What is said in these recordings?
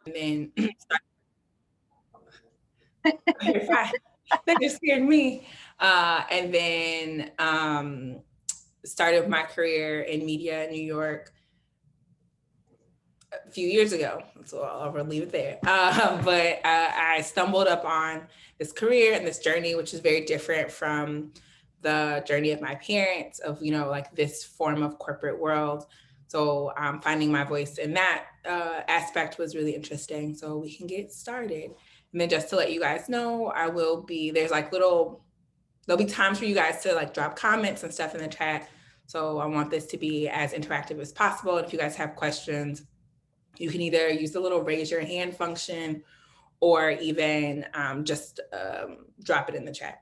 And then that just scared me. And then started my career in media in New York a few years ago. So I'll leave it there. But I stumbled up on this career and this journey, which is very different from the journey of my parents of, like this form of corporate world. So finding my voice in that aspect was really interesting. So we can get started. And then just to let you guys know, there'll be times for you guys to like drop comments and stuff in the chat. So I want this to be as interactive as possible. And if you guys have questions, you can either use the little raise your hand function or even just drop it in the chat.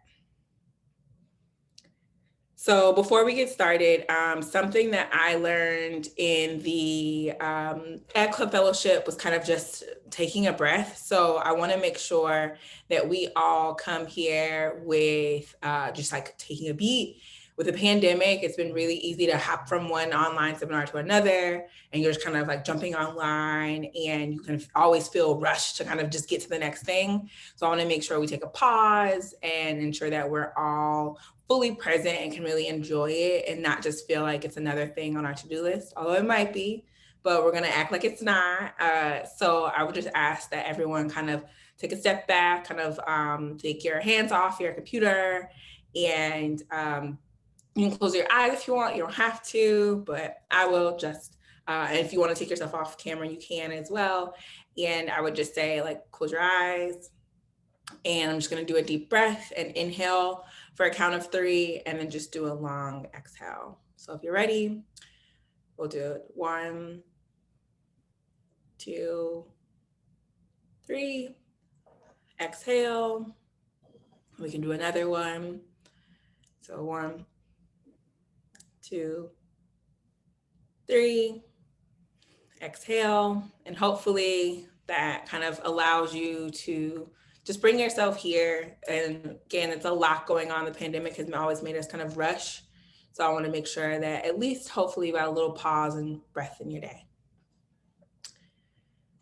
So before we get started, something that I learned in the Ad Club Fellowship was kind of just taking a breath. So I want to make sure that we all come here with just like taking a beat. With the pandemic, it's been really easy to hop from one online seminar to another, and you're just kind of like jumping online, and you can always feel rushed to kind of just get to the next thing. So I want to make sure we take a pause and ensure that we're all fully present and can really enjoy it and not just feel like it's another thing on our to-do list, although it might be, but we're gonna act like it's not. So I would just ask that everyone kind of take a step back, kind of take your hands off your computer, and you can close your eyes if you want, you don't have to, but I will just, and if you wanna take yourself off camera, you can as well. And I would just say like, close your eyes. And I'm just gonna do a deep breath and inhale for a count of 3, and then just do a long exhale. So if you're ready, we'll do it. 1, 2, 3, exhale. We can do another one. So 1, 2, 3, exhale. And hopefully that kind of allows you to just bring yourself here. And again, it's a lot going on. The pandemic has always made us kind of rush. So I want to make sure that at least hopefully you got a little pause and breath in your day.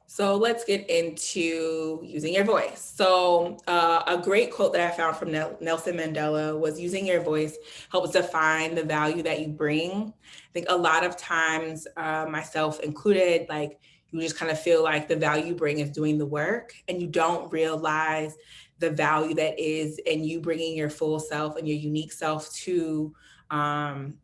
So let's get into using your voice. So a great quote that I found from Nelson Mandela was, using your voice helps define the value that you bring. I think a lot of times, myself included, like, you just kind of feel like the value you bring is doing the work, and you don't realize the value that is in you bringing your full self and your unique self to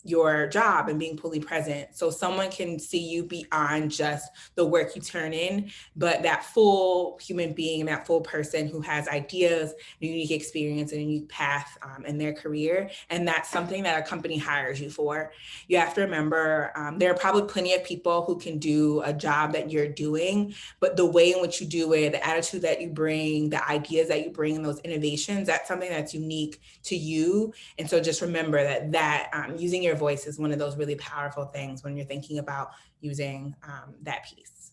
your job and being fully present. So someone can see you beyond just the work you turn in, but that full human being, that full person who has ideas, a unique experience, and a unique path in their career. And that's something that a company hires you for. You have to remember, there are probably plenty of people who can do a job that you're doing, but the way in which you do it, the attitude that you bring, the ideas that you bring, those innovations, that's something that's unique to you. And so just remember that using your voice is one of those really powerful things when you're thinking about using that piece.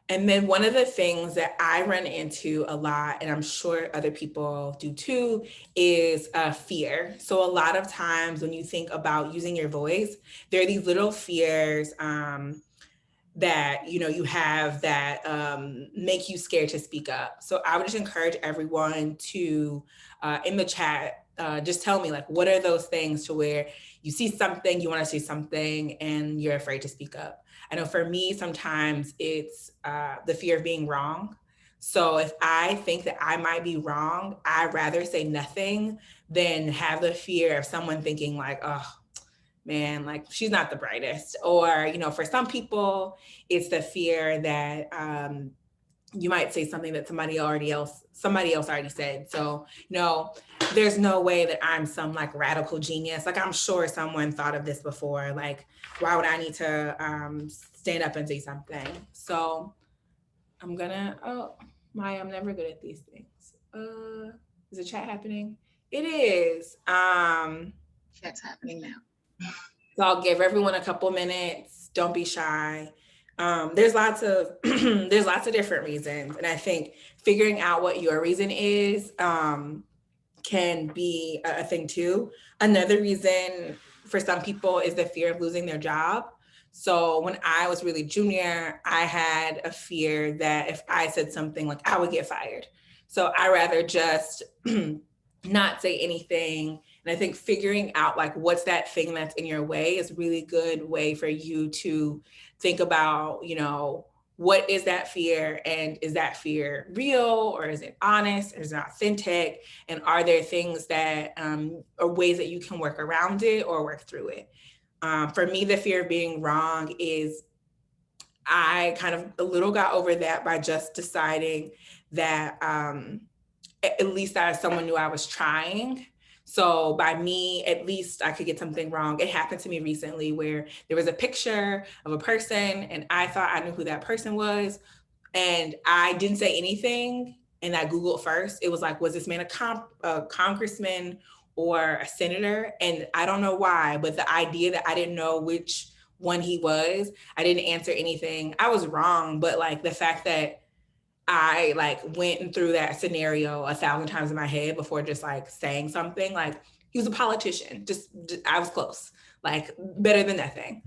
And then one of the things that I run into a lot, and I'm sure other people do too, is fear. So a lot of times when you think about using your voice, there are these little fears that you have that make you scared to speak up. So I would just encourage everyone to, in the chat, just tell me, like, what are those things to where you see something, you want to say something, and you're afraid to speak up. I know for me, sometimes it's the fear of being wrong. So if I think that I might be wrong, I'd rather say nothing than have the fear of someone thinking like, oh, man, like, she's not the brightest. Or, for some people, it's the fear that you might say something that somebody else already said. So, there's no way that I'm some like radical genius. Like, I'm sure someone thought of this before. Like, why would I need to stand up and say something? So I'm Maya, I'm never good at these things. Is the chat happening? It is. Chat's happening now. So I'll give everyone a couple minutes. Don't be shy. There's lots of different reasons. And I think figuring out what your reason is can be a thing too. Another reason for some people is the fear of losing their job. So when I was really junior, I had a fear that if I said something, like I would get fired. So I rather just not say anything. And I think figuring out like what's that thing that's in your way is a really good way for you to think about, what is that fear, and is that fear real, or is it honest, or is it authentic? And are there things that are ways that you can work around it or work through it? For me, the fear of being wrong is I kind of a little got over that by just deciding that at least that someone knew I was trying. So by me, at least I could get something wrong. It happened to me recently where there was a picture of a person and I thought I knew who that person was. And I didn't say anything. And I Googled first. It was like, was this man a congressman or a senator? And I don't know why, but the idea that I didn't know which one he was, I didn't answer anything. I was wrong, but like the fact that I like went through that scenario 1,000 times in my head before just like saying something, like he was a politician. Just I was close, like better than nothing.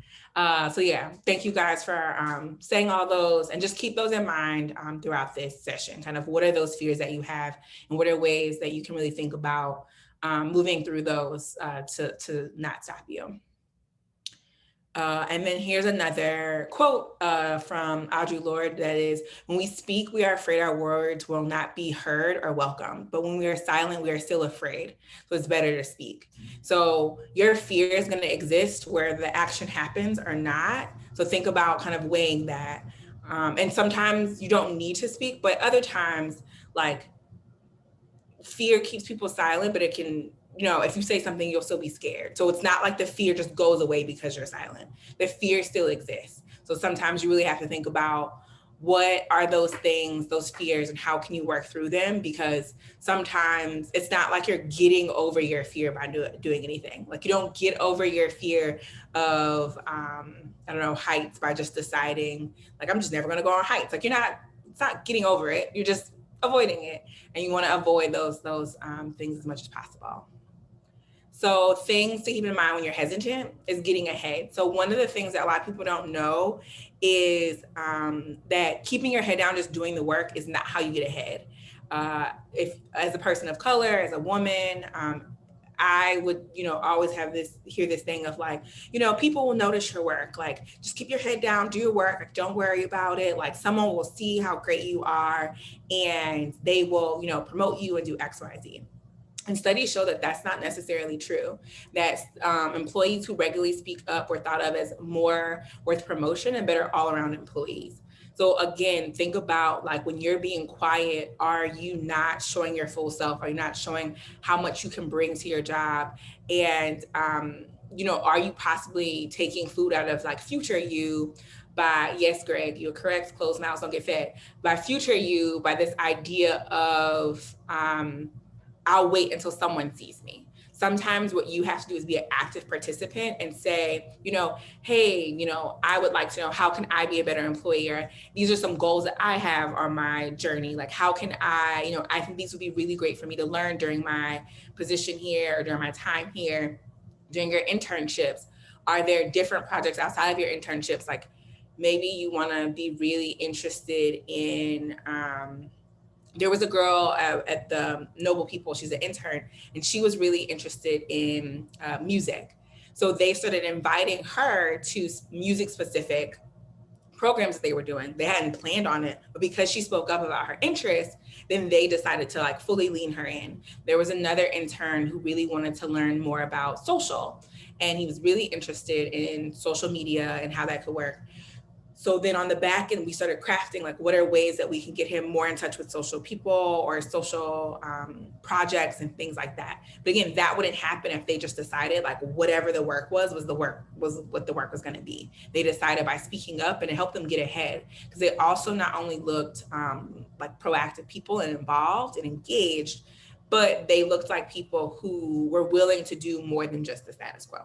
So yeah, thank you guys for saying all those, and just keep those in mind throughout this session. Kind of what are those fears that you have, and what are ways that you can really think about moving through those to not stop you. And then here's another quote from Audre Lorde that is, when we speak, we are afraid our words will not be heard or welcomed. But when we are silent, we are still afraid. So it's better to speak. So your fear is going to exist where the action happens or not. So think about kind of weighing that. And sometimes you don't need to speak, but other times, like fear keeps people silent, but it can, if you say something, you'll still be scared. So it's not like the fear just goes away because you're silent. The fear still exists. So sometimes you really have to think about what are those things, those fears, and how can you work through them? Because sometimes it's not like you're getting over your fear by doing anything. Like you don't get over your fear of, heights by just deciding like, I'm just never going to go on heights. Like it's not getting over it. You're just avoiding it. And you want to avoid those things as much as possible. So things to keep in mind when you're hesitant is getting ahead. So one of the things that a lot of people don't know is that keeping your head down, just doing the work, is not how you get ahead. If as a person of color, as a woman, I would, always hear this thing of like, people will notice your work. Like, just keep your head down, do your work. Like, don't worry about it. Like, someone will see how great you are and they will, promote you and do X, Y, Z. And studies show that that's not necessarily true, that employees who regularly speak up were thought of as more worth promotion and better all around employees. So again, think about like when you're being quiet, are you not showing your full self? Are you not showing how much you can bring to your job? And, are you possibly taking food out of like future you by, yes, Greg, you're correct, closed mouths don't get fed, by future you, by this idea of, I'll wait until someone sees me. Sometimes what you have to do is be an active participant and say, hey, I would like to know, how can I be a better employee? Or these are some goals that I have on my journey. Like, how can I think these would be really great for me to learn during my position here or during my time here, during your internships. Are there different projects outside of your internships? Like maybe you want to be really interested in, there was a girl at the Noble People, she's an intern, and she was really interested in music. So they started inviting her to music specific programs that they were doing. They hadn't planned on it, but because she spoke up about her interests, then they decided to like fully lean her in. There was another intern who really wanted to learn more about social, and he was really interested in social media and how that could work. So then on the back end, we started crafting like, what are ways that we can get him more in touch with social people or social projects and things like that. But again, that wouldn't happen if they just decided like whatever the work was what the work was going to be. They decided by speaking up, and it helped them get ahead, because they also not only looked like proactive people and involved and engaged, but they looked like people who were willing to do more than just the status quo.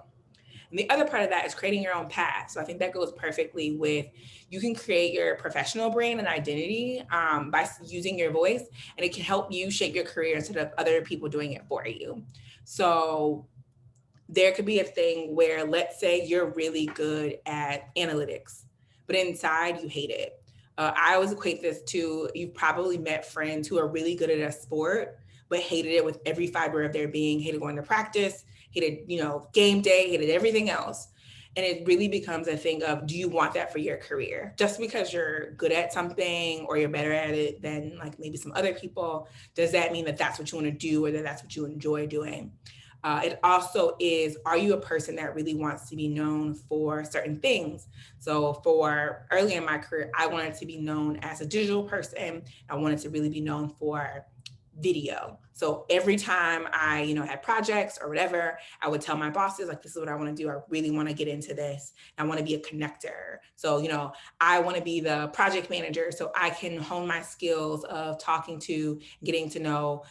And the other part of that is creating your own path. So I think that goes perfectly with, you can create your professional brand and identity by using your voice, and it can help you shape your career instead of other people doing it for you. So There could be a thing where, let's say you're really good at analytics, but inside you hate it. I always equate this to, you've probably met friends who are really good at a sport, but hated it with every fiber of their being, hated going to practice, hated, game day, hated everything else. And it really becomes a thing of, do you want that for your career? Just because you're good at something or you're better at it than like maybe some other people, does that mean that that's what you want to do or that that's what you enjoy doing? It also is, are you a person that really wants to be known for certain things? So for early in my career, I wanted to be known as a digital person. I wanted to really be known for video. So every time I, had projects or whatever, I would tell my bosses, like, this is what I want to do. I really want to get into this. I want to be a connector. So, I want to be the project manager so I can hone my skills of talking to, getting to know,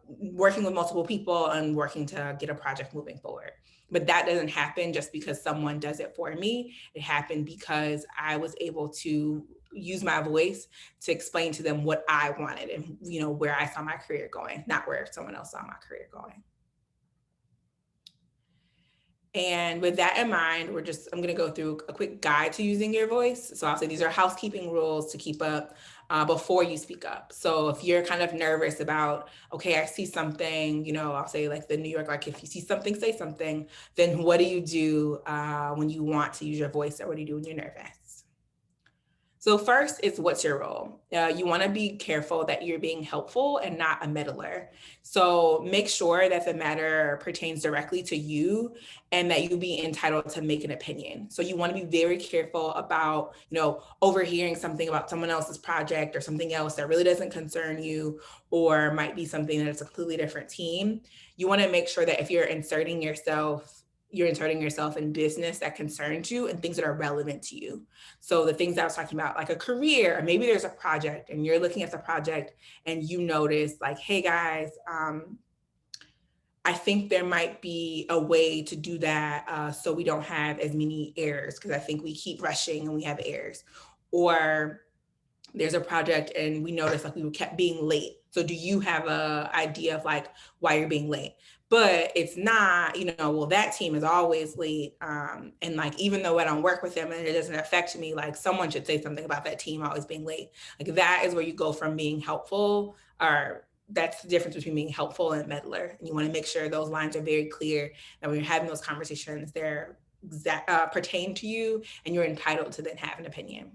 working with multiple people and working to get a project moving forward. But that doesn't happen just because someone does it for me. It happened because I was able to use my voice to explain to them what I wanted and, where I saw my career going, not where someone else saw my career going. And with that in mind, I'm going to go through a quick guide to using your voice. So I'll say these are housekeeping rules to keep up before you speak up. So if you're kind of nervous about, okay, I see something, I'll say like the New York, like if you see something, say something, then what do you do when you want to use your voice, or what do you do when you're nervous? So first is, what's your role? You want to be careful that you're being helpful and not a meddler. So make sure that the matter pertains directly to you and that you be entitled to make an opinion. So you want to be very careful about, overhearing something about someone else's project or something else that really doesn't concern you, or might be something that is a completely different team. You want to make sure that if you're inserting yourself in business that concerns you and things that are relevant to you. So the things that I was talking about, like a career, or maybe there's a project and you're looking at the project and you notice like, hey guys, I think there might be a way to do that so we don't have as many errors, because I think we keep rushing and we have errors. Or there's a project and we noticed like we kept being late. So do you have a idea of like why you're being late? But it's not, well, that team is always late. And like, even though I don't work with them and it doesn't affect me, like someone should say something about that team always being late. Like that is where you go from being helpful, or that's the difference between being helpful and meddler. And you want to make sure those lines are very clear, that when you're having those conversations, they're pertain to you and you're entitled to then have an opinion.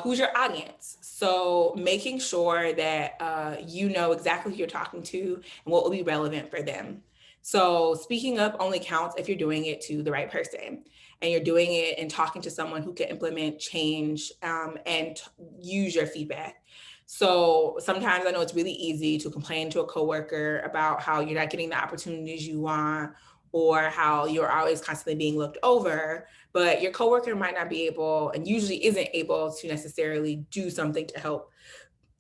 Who's your audience? So making sure that you know exactly who you're talking to and what will be relevant for them. So speaking up only counts if you're doing it to the right person, and you're doing it and talking to someone who can implement change and use your feedback. So sometimes I know it's really easy to complain to a coworker about how you're not getting the opportunities you want, or how you're always constantly being looked over, but your coworker might not be able, and usually isn't able, to necessarily do something to help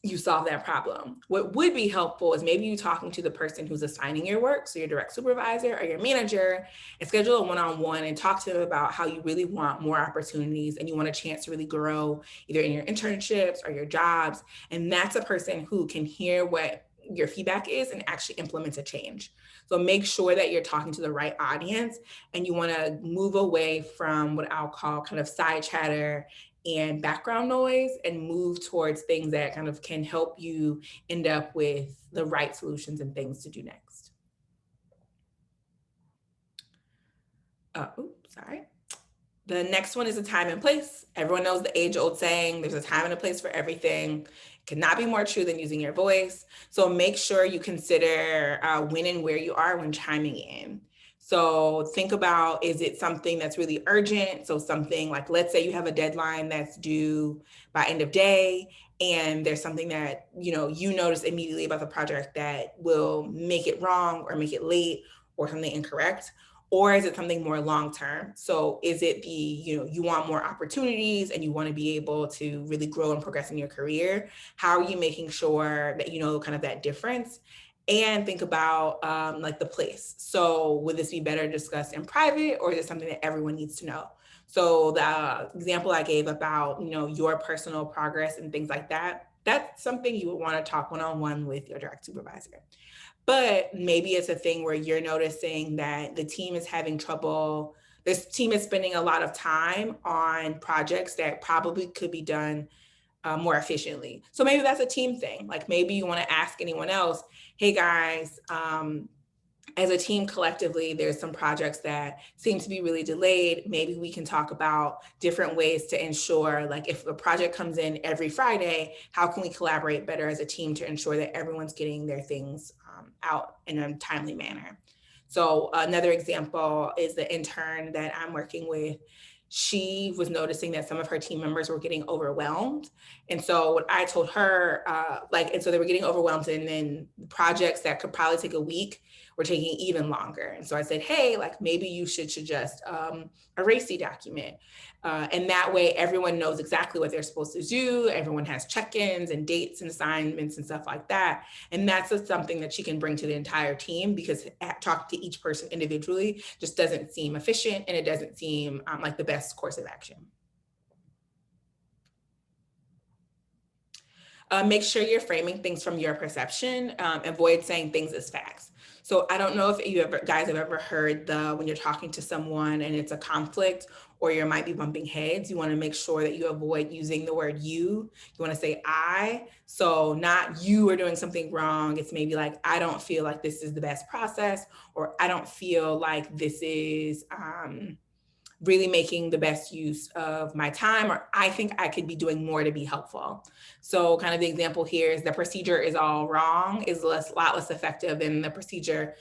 you solve that problem. What would be helpful is maybe you talking to the person who's assigning your work, so your direct supervisor or your manager, and schedule a one-on-one and talk to them about how you really want more opportunities and you want a chance to really grow either in your internships or your jobs. And that's a person who can hear what your feedback is and actually implement a change. So make sure that you're talking to the right audience, and you want to move away from what I'll call kind of side chatter and background noise, and move towards things that kind of can help you end up with the right solutions and things to do next. The next one is a time and place. Everyone knows the age-old saying, there's a time and a place for everything. Cannot be more true than using your voice. So make sure you consider when and where you are when chiming in. So think about, is it something that's really urgent? So something like, let's say you have a deadline that's due by end of day, and there's something that you notice immediately about the project that will make it wrong or make it late or something incorrect. Or is it something more long-term? So is it you want more opportunities and you want to be able to really grow and progress in your career? How are you making sure that you know kind of that difference? And think about like the place. So would this be better discussed in private, or is it something that everyone needs to know? So the example I gave about, your personal progress and things like that, that's something you would want to talk one-on-one with your direct supervisor. But maybe it's a thing where you're noticing that the team is having trouble. This team is spending a lot of time on projects that probably could be done more efficiently. So maybe that's a team thing. Like maybe you want to ask anyone else, hey guys, as a team collectively, there's some projects that seem to be really delayed. Maybe we can talk about different ways to ensure, like if a project comes in every Friday, how can we collaborate better as a team to ensure that everyone's getting their things out in a timely manner? So another example is the intern that I'm working with. She was noticing that some of her team members were getting overwhelmed. And so what I told her, and so they were getting overwhelmed, and then projects that could probably take a week were taking even longer. And so I said, hey, like maybe you should suggest a RACI document. And that way everyone knows exactly what they're supposed to do. Everyone has check-ins and dates and assignments and stuff like that. And that's something that she can bring to the entire team, because talking to each person individually just doesn't seem efficient, and it doesn't seem like the best course of action. Make sure you're framing things from your perception. Avoid saying things as facts. So I don't know if you guys have ever heard when you're talking to someone and it's a conflict, or you might be bumping heads, you want to make sure that you avoid using the word you. You want to say I. So not you are doing something wrong. It's maybe like, I don't feel like this is the best process, or I don't feel like this is really making the best use of my time, or I think I could be doing more to be helpful. So kind of the example here is the procedure is all wrong, is a lot less effective, and the procedure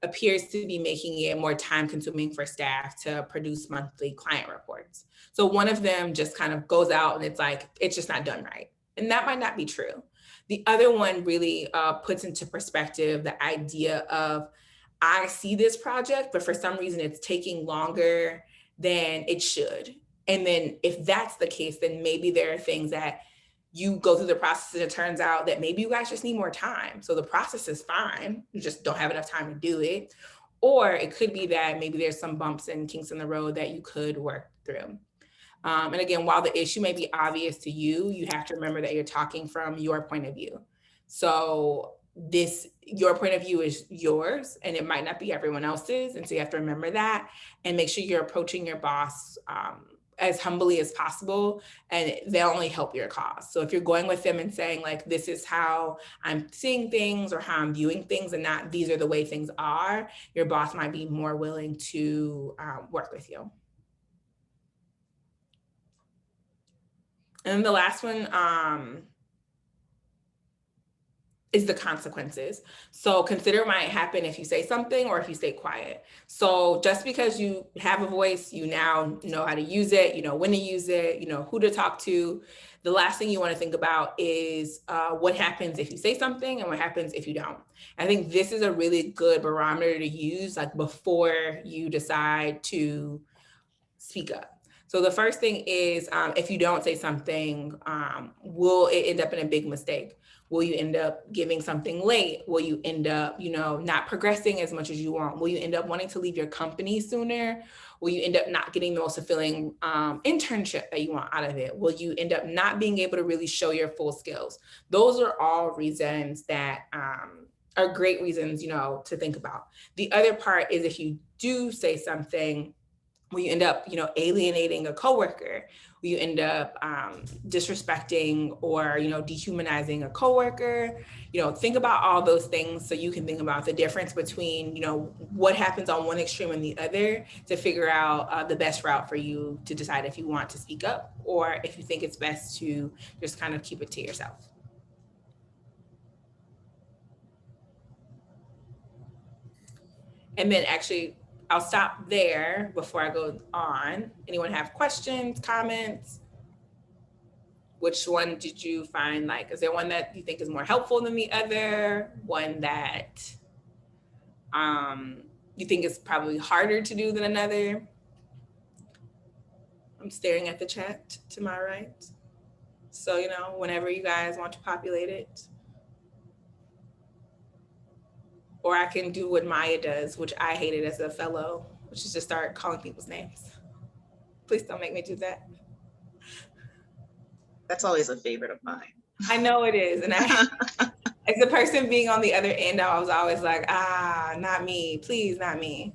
appears to be making it more time consuming for staff to produce monthly client reports. So one of them just kind of goes out and it's like, it's just not done right. And that might not be true. The other one really puts into perspective the idea of, I see this project, but for some reason it's taking longer than it should. And then if that's the case, then maybe there are things that you go through the process and it turns out that maybe you guys just need more time. So the process is fine, you just don't have enough time to do it. Or it could be that maybe there's some bumps and kinks in the road that you could work through. And again, while the issue may be obvious to you, you have to remember that you're talking from your point of view. So your point of view is yours, and it might not be everyone else's. And so you have to remember that and make sure you're approaching your boss as humbly as possible, and they'll only help your cause. So if you're going with them and saying like, this is how I'm seeing things or how I'm viewing things, and not these are the way things are, your boss might be more willing to work with you. And then the last one is the consequences. So consider what might happen if you say something or if you stay quiet. So just because you have a voice, you now know how to use it, you know when to use it, you know who to talk to. The last thing you want to think about is what happens if you say something and what happens if you don't. I think this is a really good barometer to use like before you decide to speak up. So the first thing is if you don't say something, will it end up in a big mistake? Will you end up giving something late? Will you end up, not progressing as much as you want? Will you end up wanting to leave your company sooner? Will you end up not getting the most fulfilling internship that you want out of it? Will you end up not being able to really show your full skills? Those are all reasons that are great reasons, to think about. The other part is if you do say something, will you end up, alienating a coworker? Will you end up disrespecting or, dehumanizing a coworker? Think about all those things so you can think about the difference between, what happens on one extreme and the other to figure out the best route for you to decide if you want to speak up or if you think it's best to just kind of keep it to yourself. And then actually, I'll stop there before I go on. Anyone have questions, comments? Which one did you find is there one that you think is more helpful than the other? One that you think is probably harder to do than another? I'm staring at the chat to my right. So, whenever you guys want to populate it. Or I can do what Maya does, which I hated as a fellow, which is just start calling people's names. Please don't make me do that. That's always a favorite of mine. I know it is. And As the person being on the other end, I was always like, not me, please, not me.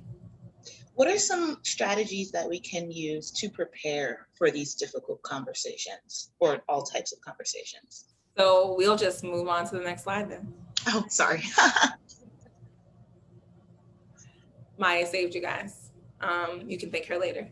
What are some strategies that we can use to prepare for these difficult conversations or all types of conversations? So we'll just move on to the next slide then. Oh, sorry. Maya saved you guys. You can thank her later.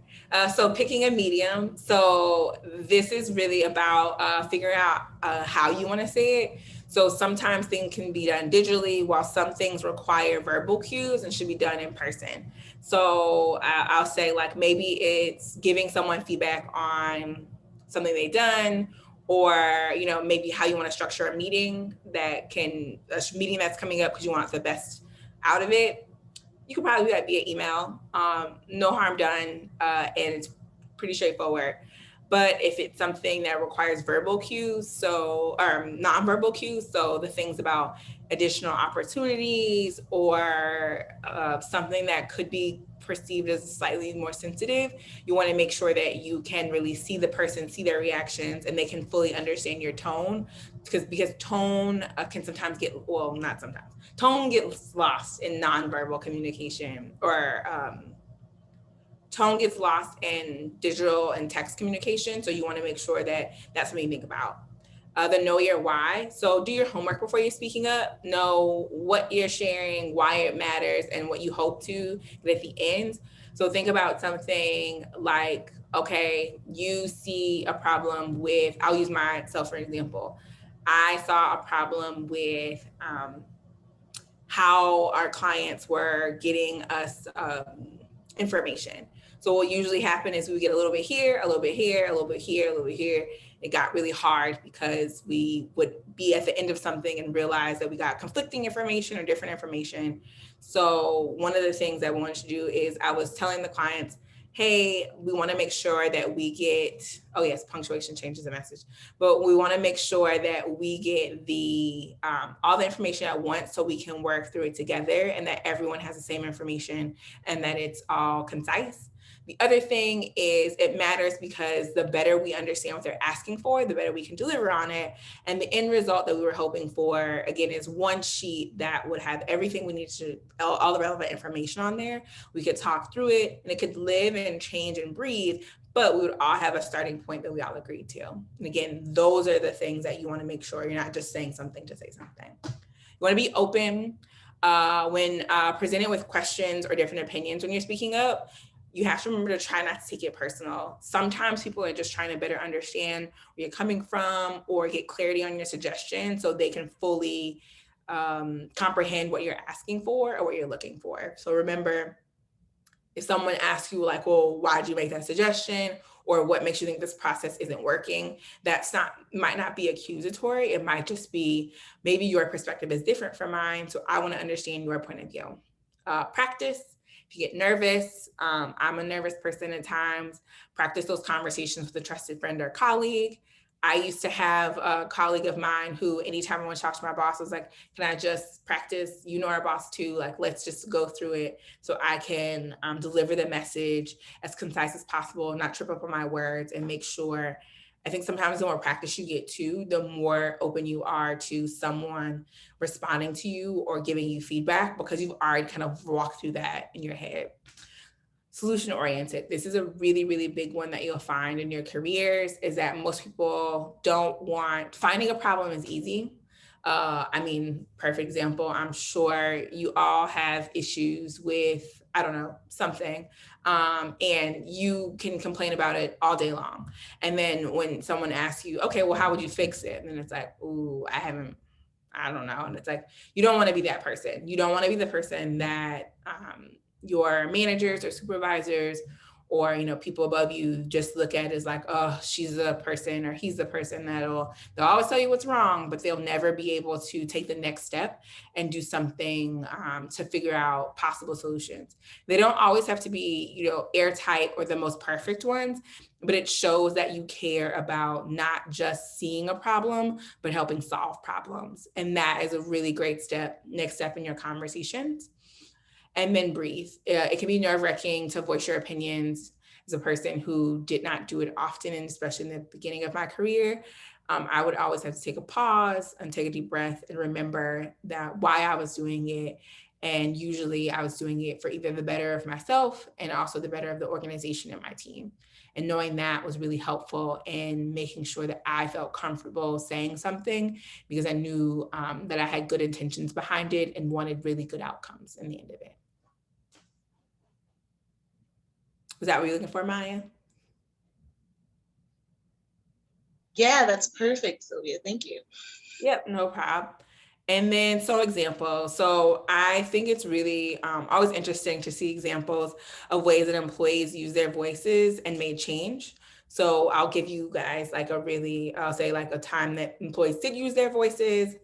So picking a medium. So this is really about figuring out how you want to say it. So sometimes things can be done digitally, while some things require verbal cues and should be done in person. So I'll say, like, maybe it's giving someone feedback on something they've done, or maybe how you want to structure a meeting that's coming up because you want the best out of it. You could probably do that via email. No harm done, and it's pretty straightforward. But if it's something that requires verbal cues, nonverbal cues, so the things about additional opportunities or something that could be perceived as slightly more sensitive, you want to make sure that you can really see the person, see their reactions, and they can fully understand your tone. Because tone can sometimes not sometimes. Tone gets lost in nonverbal communication, or tone gets lost in digital and text communication. So you want to make sure that that's something you think about. The know your why. So do your homework before you're speaking up. Know what you're sharing, why it matters, and what you hope to get at the end. So think about something like, okay, you see a problem with, I'll use myself for example. I saw a problem with how our clients were getting us information. So what usually happen is we get a little bit here, a little bit here, a little bit here, a little bit here. It got really hard because we would be at the end of something and realize that we got conflicting information or different information. So one of the things that we wanted to do is I was telling the clients, hey, we want to make sure that we get, oh yes, punctuation changes the message, but we want to make sure that we get the all the information at once so we can work through it together, and that everyone has the same information and that it's all concise. The other thing is it matters because the better we understand what they're asking for, the better we can deliver on it. And the end result that we were hoping for, again, is one sheet that would have everything we need to, all the relevant information on there. We could talk through it and it could live and change and breathe, but we would all have a starting point that we all agreed to. And again, those are the things that you want to make sure you're not just saying something to say something. You want to be open when presented with questions or different opinions when you're speaking up. You have to remember to try not to take it personal. Sometimes people are just trying to better understand where you're coming from or get clarity on your suggestion so they can fully comprehend what you're asking for or what you're looking for. So remember, if someone asks you like, well, why'd you make that suggestion? Or what makes you think this process isn't working? Might not be accusatory. It might just be, maybe your perspective is different from mine. So I want to understand your point of view. Practice. If you get nervous, I'm a nervous person at times, practice those conversations with a trusted friend or colleague. I used to have a colleague of mine who, anytime I went to talk to my boss, was like, can I just practice? You know our boss too, like, let's just go through it so I can deliver the message as concise as possible, not trip up on my words, and make sure. I think sometimes the more practice you get too, the more open you are to someone responding to you or giving you feedback, because you've already kind of walked through that in your head. Solution oriented. This is a really, really big one that you'll find in your careers, is that most people finding a problem is easy. Perfect example, I'm sure you all have issues with, I don't know, something, and you can complain about it all day long. And then when someone asks you, okay, well, how would you fix it? And it's like, ooh, I don't know. And it's like, you don't want to be that person. You don't want to be the person that your managers or supervisors or people above you just look at as like, oh, she's the person or he's the person they'll always tell you what's wrong, but they'll never be able to take the next step and do something to figure out possible solutions. They don't always have to be airtight or the most perfect ones, but it shows that you care about not just seeing a problem, but helping solve problems. And that is a really great next step in your conversations. And then breathe. It can be nerve-wracking to voice your opinions as a person who did not do it often, and especially in the beginning of my career. I would always have to take a pause and take a deep breath and remember that why I was doing it. And usually I was doing it for either the better of myself and also the better of the organization and my team. And knowing that was really helpful in making sure that I felt comfortable saying something, because I knew that I had good intentions behind it and wanted really good outcomes in the end of it. Was that what you're looking for, Maya? Yeah, that's perfect, Sylvia. Thank you. Yep, no problem. And then, so example. So I think it's really always interesting to see examples of ways that employees use their voices and made change. So I'll give you guys like I'll say like a time that employees did use their voices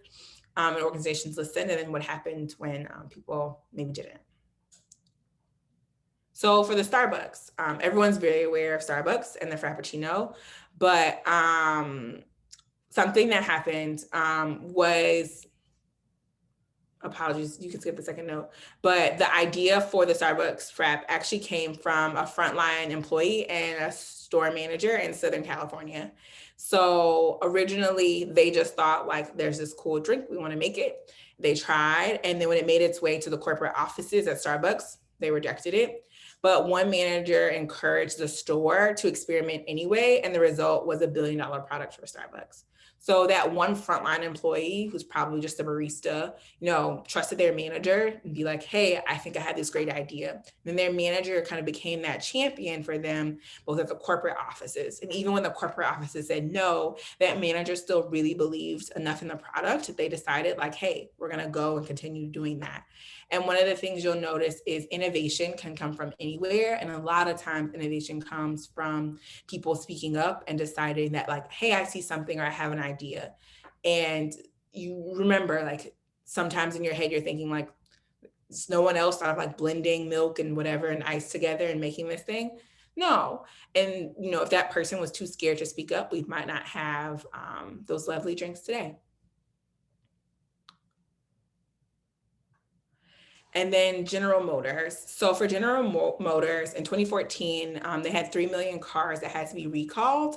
and organizations listened, and then what happened when people maybe didn't. So for the Starbucks, everyone's very aware of Starbucks and the Frappuccino, but something that happened was, apologies, you can skip the second note, but the idea for the Starbucks Frap actually came from a frontline employee and a store manager in Southern California. So originally they just thought like, there's this cool drink, we want to make it. They tried, and then when it made its way to the corporate offices at Starbucks, they rejected it. But one manager encouraged the store to experiment anyway, and the result was $1 billion product for Starbucks. So that one frontline employee who's probably just a barista, trusted their manager and be like, hey, I think I had this great idea. And then their manager kind of became that champion for them, both at the corporate offices. And even when the corporate offices said no, that manager still really believed enough in the product that they decided like, hey, we're going to go and continue doing that. And one of the things you'll notice is innovation can come from anywhere. And a lot of times innovation comes from people speaking up and deciding that like, hey, I see something or I have an idea. And you remember like sometimes in your head, you're thinking like, no one else thought of like blending milk and whatever and ice together and making this thing. No. And, if that person was too scared to speak up, we might not have those lovely drinks today. And then General Motors. So for General Motors in 2014, they had 3 million cars that had to be recalled.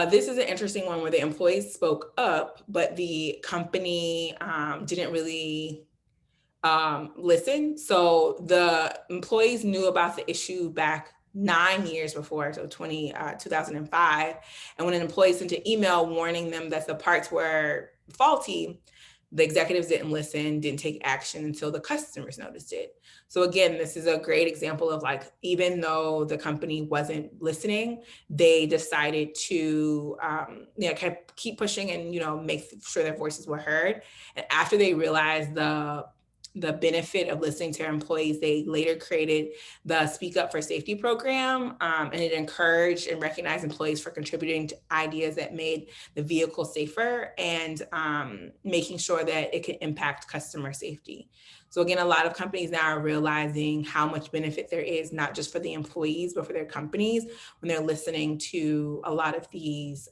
This is an interesting one where the employees spoke up, but the company didn't really listen. So the employees knew about the issue back 9 years before, so 2005. And when an employee sent an email warning them that the parts were faulty, the executives didn't listen, didn't take action until the customers noticed it. So again, this is a great example of like, even though the company wasn't listening, they decided to keep pushing and make sure their voices were heard. And after they realized the benefit of listening to their employees, they later created the Speak Up for Safety program, and it encouraged and recognized employees for contributing to ideas that made the vehicle safer and making sure that it could impact customer safety. So again, a lot of companies now are realizing how much benefit there is, not just for the employees, but for their companies when they're listening to a lot of these,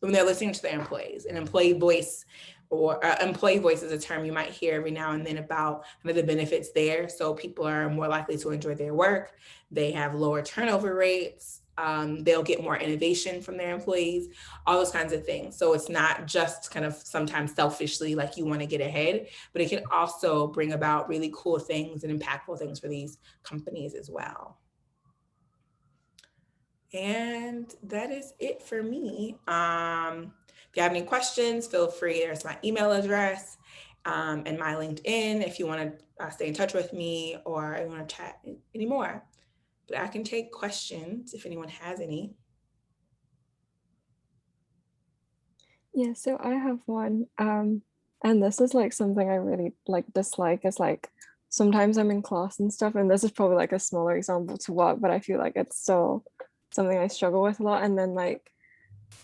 when they're listening to their employees. An employee voice or employee voice is a term you might hear every now and then about kind of the benefits there. So people are more likely to enjoy their work. They have lower turnover rates. They'll get more innovation from their employees, all those kinds of things. So it's not just kind of sometimes selfishly like you want to get ahead, but it can also bring about really cool things and impactful things for these companies as well. And that is it for me. If you have any questions, feel free. There's my email address and my LinkedIn if you want to stay in touch with me or you want to chat anymore. But I can take questions if anyone has any. Yeah, so I have one. And this is like something I really dislike is like sometimes I'm in class and stuff, and this is probably like a smaller example to what, but I feel like it's still something I struggle with a lot. And then like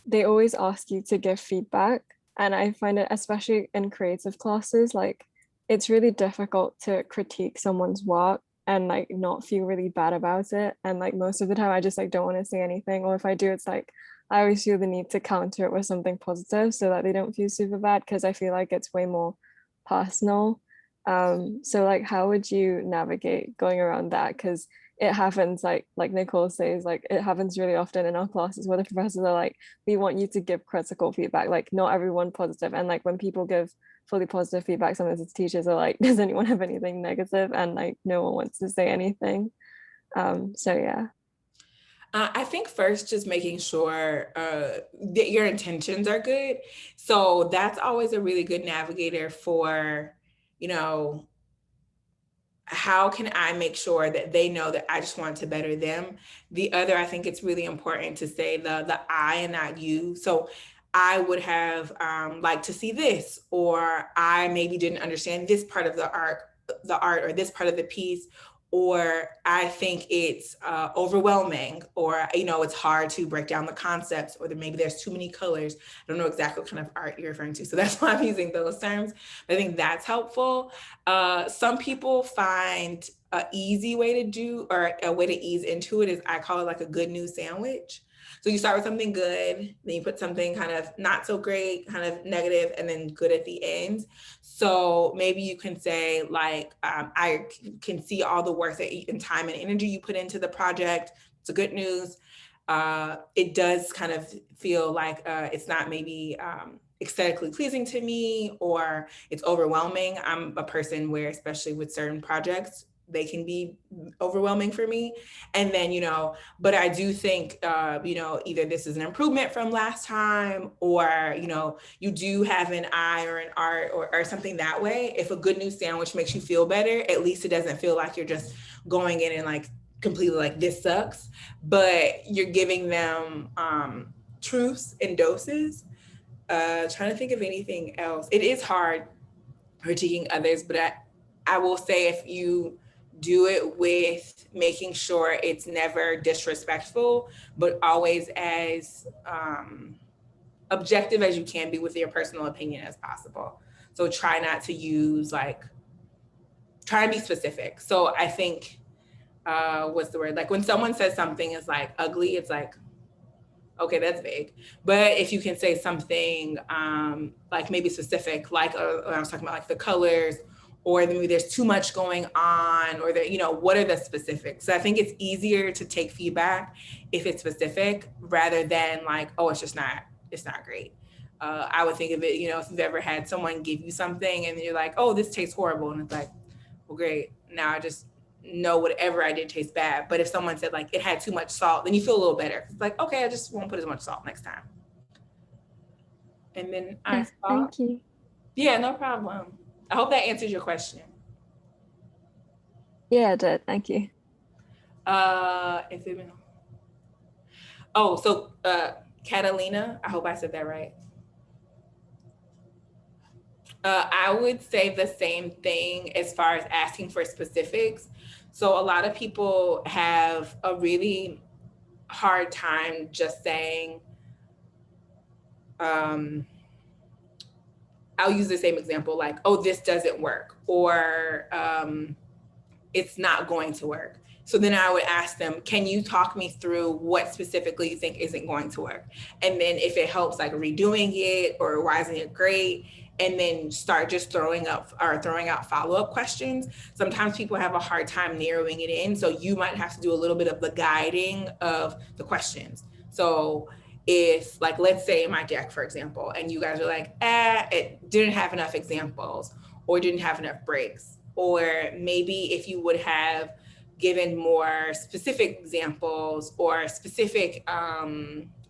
they always ask you to give feedback, and I find it, especially in creative classes, like it's really difficult to critique someone's work and like not feel really bad about it. And like most of the time I just like don't want to say anything, or if I do, it's like I always feel the need to counter it with something positive so that they don't feel super bad, because I feel like it's way more personal. So like how would you navigate going around that? Because it happens like Nicole says, like it happens really often in our classes where the professors are like, we want you to give critical feedback, like not everyone positive. And like when people give fully positive feedback, sometimes the teachers are like, does anyone have anything negative? And like no one wants to say anything. So yeah. I think first, just making sure that your intentions are good. So that's always a really good navigator for, you know, how can I make sure that they know that I just want to better them? The other, I think it's really important to say the I and not you. So I would have liked to see this, or I maybe didn't understand this part of the art or this part of the piece, or I think it's overwhelming, or, you know, it's hard to break down the concepts, or maybe there's too many colors. I don't know exactly what kind of art you're referring to, so that's why I'm using those terms. I think that's helpful. Some people find an easy way to do, or a way to ease into it, is I call it like a good news sandwich. So you start with something good, then you put something kind of not so great, kind of negative, and then good at the end. So maybe you can say like, I can see all the work and time and energy you put into the project. It's a good news. It does kind of feel like it's not maybe aesthetically pleasing to me, or it's overwhelming. I'm a person where, especially with certain projects, they can be overwhelming for me. And then, you know, but I do think, you know, either this is an improvement from last time, or, you know, you do have an eye or an art or something that way. If a good news sandwich makes you feel better, at least it doesn't feel like you're just going in and like completely like, this sucks, but you're giving them truths and doses. Trying to think of anything else. It is hard critiquing others, but I will say, if you do it with making sure it's never disrespectful, but always as objective as you can be with your personal opinion as possible. So try not to use like, try and be specific. So I think, what's the word? Like when someone says something is like ugly, it's like, okay, that's vague. But if you can say something like maybe specific, like I was talking about like the colors, or maybe there's too much going on, or you know, what are the specifics? So I think it's easier to take feedback if it's specific, rather than like, oh, it's not great. I would think of it, you know, if you've ever had someone give you something and you're like, oh, this tastes horrible. And it's like, well, great. Now I just know whatever I did tastes bad. But if someone said like it had too much salt, then you feel a little better. It's like, okay, I just won't put as much salt next time. And then I thought, thank you. Yeah, no problem. I hope that answers your question. Yeah, it did. Thank you. If it been, oh, so Catalina, I hope I said that right. I would say the same thing as far as asking for specifics. So a lot of people have a really hard time just saying, I'll use the same example, like, oh, this doesn't work, or it's not going to work. So then I would ask them, can you talk me through what specifically you think isn't going to work? And then if it helps, like redoing it, or why isn't it great? And then start just throwing out follow-up questions. Sometimes people have a hard time narrowing it in. So you might have to do a little bit of the guiding of the questions. So if, like, let's say in my deck, for example, and you guys are like, it didn't have enough examples, or didn't have enough breaks, or maybe if you would have given more specific examples or specific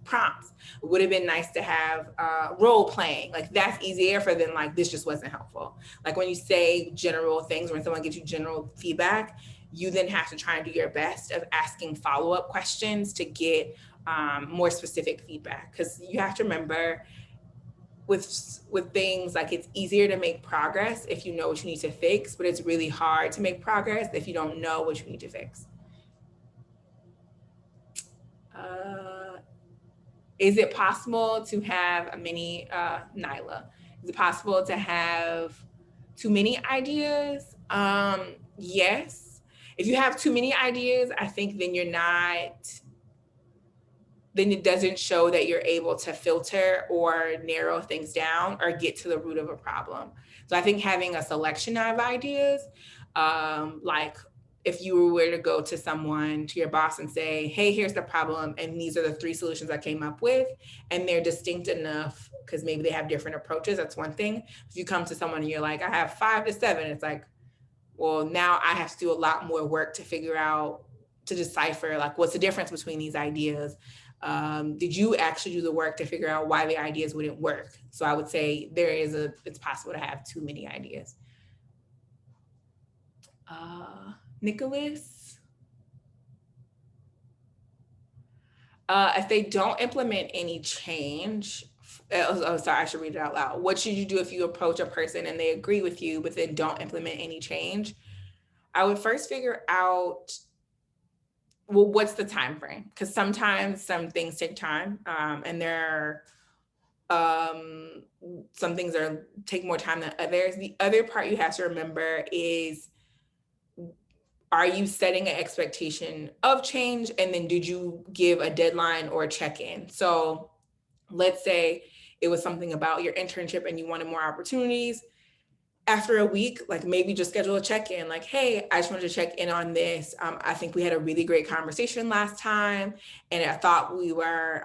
prompts, it would have been nice to have role playing. Like that's easier for them, like this just wasn't helpful. Like when you say general things, when someone gives you general feedback, you then have to try and do your best of asking follow-up questions to get more specific feedback. Because you have to remember, with things, like it's easier to make progress if you know what you need to fix, but it's really hard to make progress if you don't know what you need to fix. Is it possible to have a mini, Nyla, is it possible to have too many ideas? Yes. If you have too many ideas, I think then then it doesn't show that you're able to filter or narrow things down or get to the root of a problem. So I think having a selection of ideas, like if you were to go to someone, to your boss and say, hey, here's the problem, and these are the 3 solutions I came up with, and they're distinct enough, because maybe they have different approaches, that's one thing. If you come to someone and you're like, I have 5 to 7, it's like, well, now I have to do a lot more work to figure out, to decipher, like, what's the difference between these ideas? Did you actually do the work to figure out why the ideas wouldn't work? So I would say it's possible to have too many ideas. Nicholas? If they don't implement any change, sorry, I should read it out loud. What should you do if you approach a person and they agree with you, but then don't implement any change? I would first figure out, well, what's the time frame? Because sometimes some things take time, and there are some things take more time than others. The other part you have to remember is, are you setting an expectation of change? And then did you give a deadline or a check-in? So let's say it was something about your internship and you wanted more opportunities. After a week, like, maybe just schedule a check-in, like, hey, I just wanted to check in on this. I think we had a really great conversation last time, and I thought we were,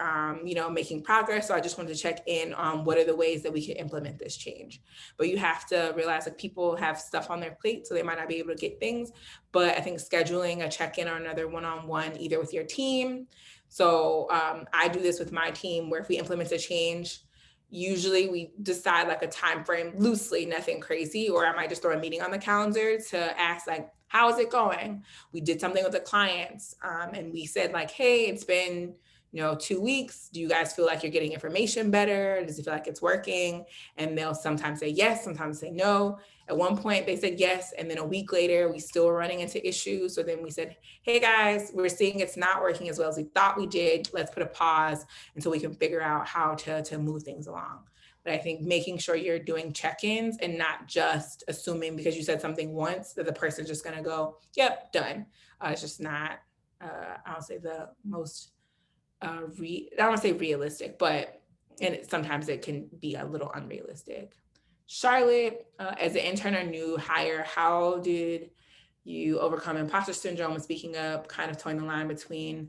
making progress. So I just wanted to check in on what are the ways that we can implement this change. But you have to realize, like, people have stuff on their plate, so they might not be able to get things. But I think scheduling a check-in or another one-on-one, either with your team. So I do this with my team, where if we implement a change, usually we decide like a time frame loosely, nothing crazy, or I might just throw a meeting on the calendar to ask, like, how is it going? We did something with the clients, and we said, like, hey, it's been 2 weeks. Do you guys feel like you're getting information better? Does it feel like it's working? And they'll sometimes say yes, sometimes say no. At one point they said yes, and then a week later we still were running into issues. So then we said, hey guys, we're seeing it's not working as well as we thought we did. Let's put a pause until we can figure out how to move things along. But I think making sure you're doing check-ins and not just assuming because you said something once that the person's just gonna go, yep, done. It's just not, I'll say the most, I don't want to say realistic, but sometimes it can be a little unrealistic. Charlotte, as an intern or new hire, how did you overcome imposter syndrome and speaking up, kind of towing the line between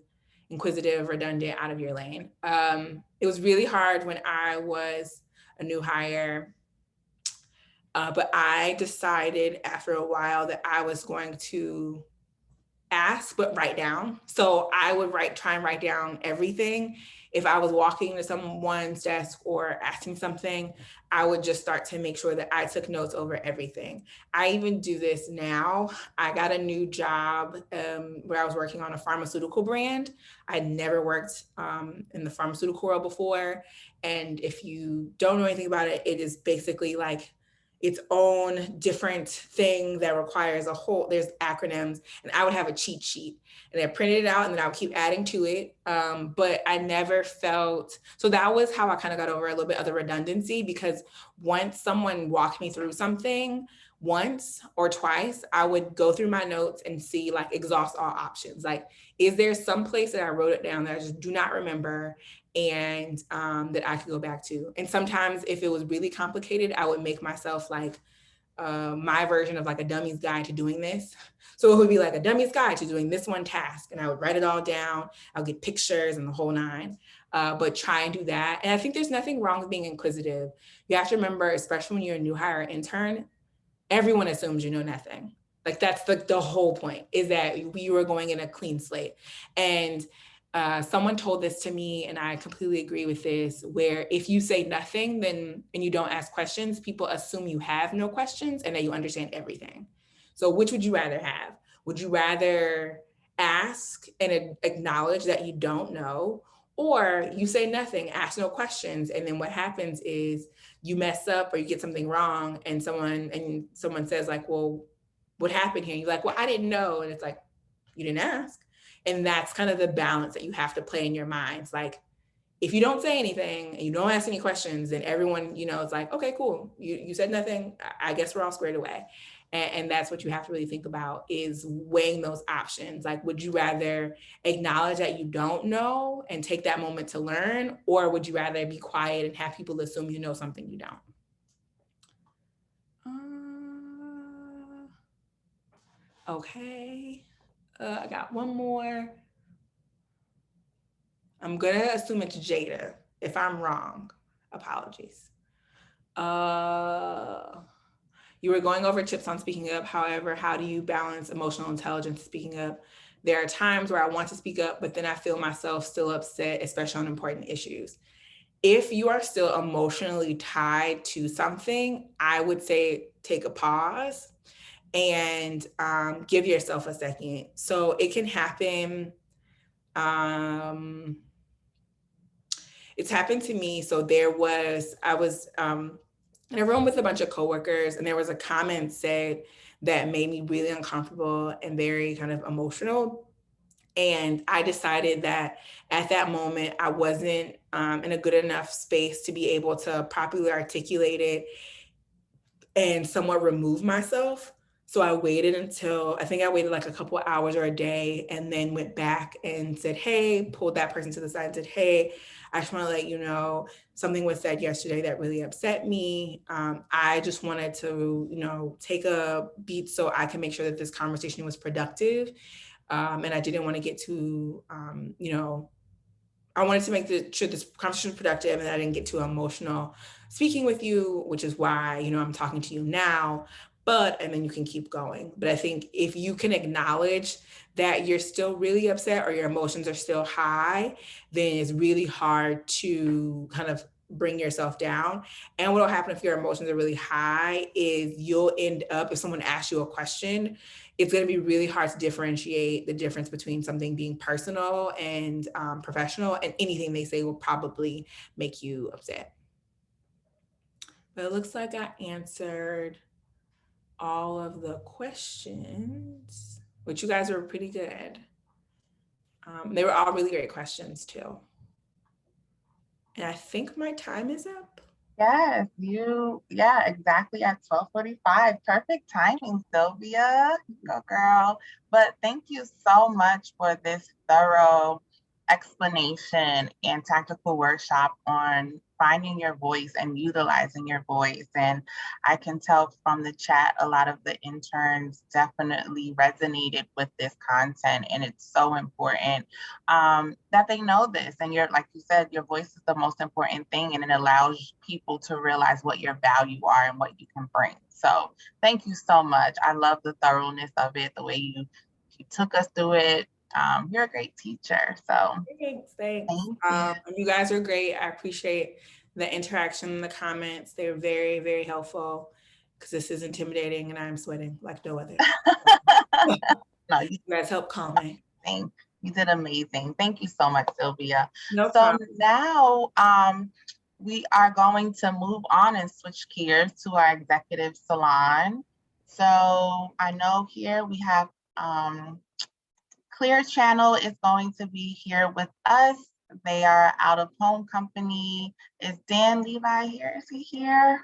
inquisitive, redundant, out of your lane? It was really hard when I was a new hire, but I decided after a while that I was going to ask, but write down. So I would try and write down everything. If I was walking to someone's desk or asking something, I would just start to make sure that I took notes over everything. I even do this now. I got a new job where I was working on a pharmaceutical brand. I'd never worked in the pharmaceutical world before. And if you don't know anything about it, it is basically like its own different thing that requires there's acronyms, and I would have a cheat sheet and I printed it out and then I would keep adding to it. But I never felt, so that was how I kind of got over a little bit of the redundancy, because once someone walked me through something once or twice, I would go through my notes and see, like, exhaust all options. Like, is there some place that I wrote it down that I just do not remember and that I could go back to? And sometimes if it was really complicated, I would make myself like my version of like a dummy's guide to doing this. So it would be like a dummy's guide to doing this one task, and I would write it all down. I'll get pictures and the whole nine, but try and do that. And I think there's nothing wrong with being inquisitive. You have to remember, especially when you're a new hire intern, everyone assumes you know nothing. Like, that's the whole point, is that we were going in a clean slate. And someone told this to me, and I completely agree with this, where if you say nothing and you don't ask questions, people assume you have no questions and that you understand everything. So which would you rather have? Would you rather ask and acknowledge that you don't know, or you say nothing, ask no questions, and then what happens is you mess up or you get something wrong, and someone says, like, well, what happened here? And you're like, well, I didn't know. And it's like, you didn't ask. And that's kind of the balance that you have to play in your minds. Like, if you don't say anything and you don't ask any questions, then everyone, it's like, okay, cool. You said nothing. I guess we're all squared away. And that's what you have to really think about, is weighing those options. Like, would you rather acknowledge that you don't know and take that moment to learn? Or would you rather be quiet and have people assume you know something you don't? Okay. I got one more. I'm gonna assume it's Jada. If I'm wrong, apologies. You were going over tips on speaking up. However, how do you balance emotional intelligence and speaking up? There are times where I want to speak up, but then I feel myself still upset, especially on important issues. If you are still emotionally tied to something, I would say take a pause and give yourself a second. So it can happen. It's happened to me. So I was in a room with a bunch of coworkers, and there was a comment said that made me really uncomfortable and very kind of emotional. And I decided that at that moment, I wasn't in a good enough space to be able to properly articulate it and somewhat remove myself. So I waited until, I think I waited like a couple of hours or a day, and then went back and said, hey, pulled that person to the side and said, hey, I just want to let you know something was said yesterday that really upset me. I just wanted to, take a beat so I can make sure that this conversation was productive. And I didn't want to get too, I wanted to make sure this conversation was productive and that I didn't get too emotional speaking with you, which is why, I'm talking to you now, and then you can keep going. But I think if you can acknowledge that you're still really upset or your emotions are still high, then it's really hard to kind of bring yourself down. And what will happen if your emotions are really high is you'll end up, if someone asks you a question, it's going to be really hard to differentiate the difference between something being personal and professional, and anything they say will probably make you upset. But it looks like I answered all of the questions, which you guys were pretty good. They were all really great questions too. And I think my time is up. Yes, exactly at 12:45. Perfect timing, Sylvia. Go girl. But thank you so much for this thorough explanation and tactical workshop on finding your voice and utilizing your voice. And I can tell from the chat, a lot of the interns definitely resonated with this content, and it's so important that they know this. And like you said, your voice is the most important thing, and it allows people to realize what your value are and what you can bring. So thank you so much. I love the thoroughness of it, the way you took us through it. You're a great teacher. So thanks. You guys are great. I appreciate the interaction in the comments. They're very, very helpful, because this is intimidating and I'm sweating like no other. No, you guys help calm me. You did amazing. Thank you so much, Sylvia. No problem. Now we are going to move on and switch gears to our executive salon. So I know here we have ClearChannel is going to be here with us. They are out of home company. Is Dan Levi here? Is he here?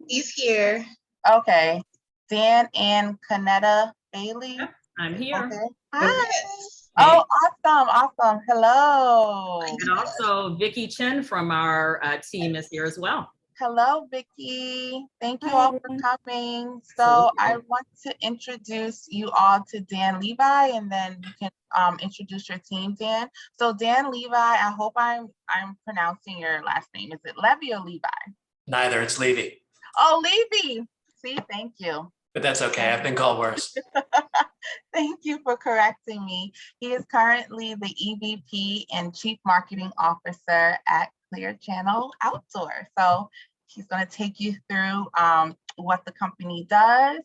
He's here. Okay. Dan and Kenetta Bailey. I'm here. Okay. Hi. Yes. Oh, awesome. Hello. And also Vicky Chen from our team is here as well. Hello, Vicky. Thank you all for coming. So I want to introduce you all to Dan Levi, and then you can introduce your team, Dan. So Dan Levi, I hope I'm pronouncing your last name. Is it Levi or Levi? Neither, it's Levi. Oh, Levi. See, thank you. But that's okay, I've been called worse. Thank you for correcting me. He is currently the EVP and Chief Marketing Officer at ClearChannel Outdoor. So he's going to take you through what the company does.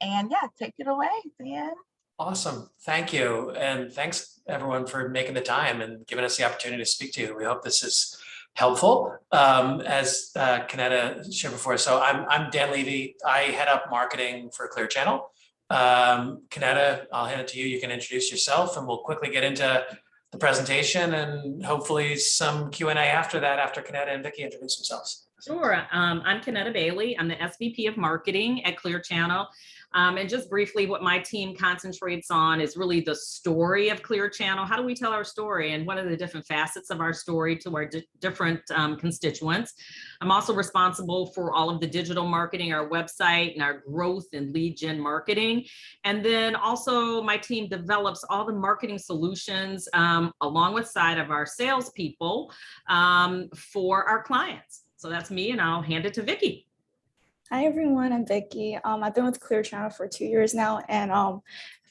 And yeah, take it away, Dan. Awesome, thank you. And thanks everyone for making the time and giving us the opportunity to speak to you. We hope this is helpful. As Kenetta shared before, so I'm Dan Levy. I head up marketing for ClearChannel. Kenetta, I'll hand it to you. You can introduce yourself and we'll quickly get into the presentation and hopefully some Q&A after that, after Kenetta and Vicky introduce themselves. Sure. I'm Kenetta Bailey. I'm the SVP of Marketing at ClearChannel. And just briefly, what my team concentrates on is really the story of ClearChannel. How do we tell our story, and what are the different facets of our story to our different constituents? I'm also responsible for all of the digital marketing, our website, and our growth and lead gen marketing. And then also my team develops all the marketing solutions along with side of our salespeople for our clients. So that's me, and I'll hand it to Vicky. Hi everyone, I'm Vicky. I've been with ClearChannel for 2 years now, and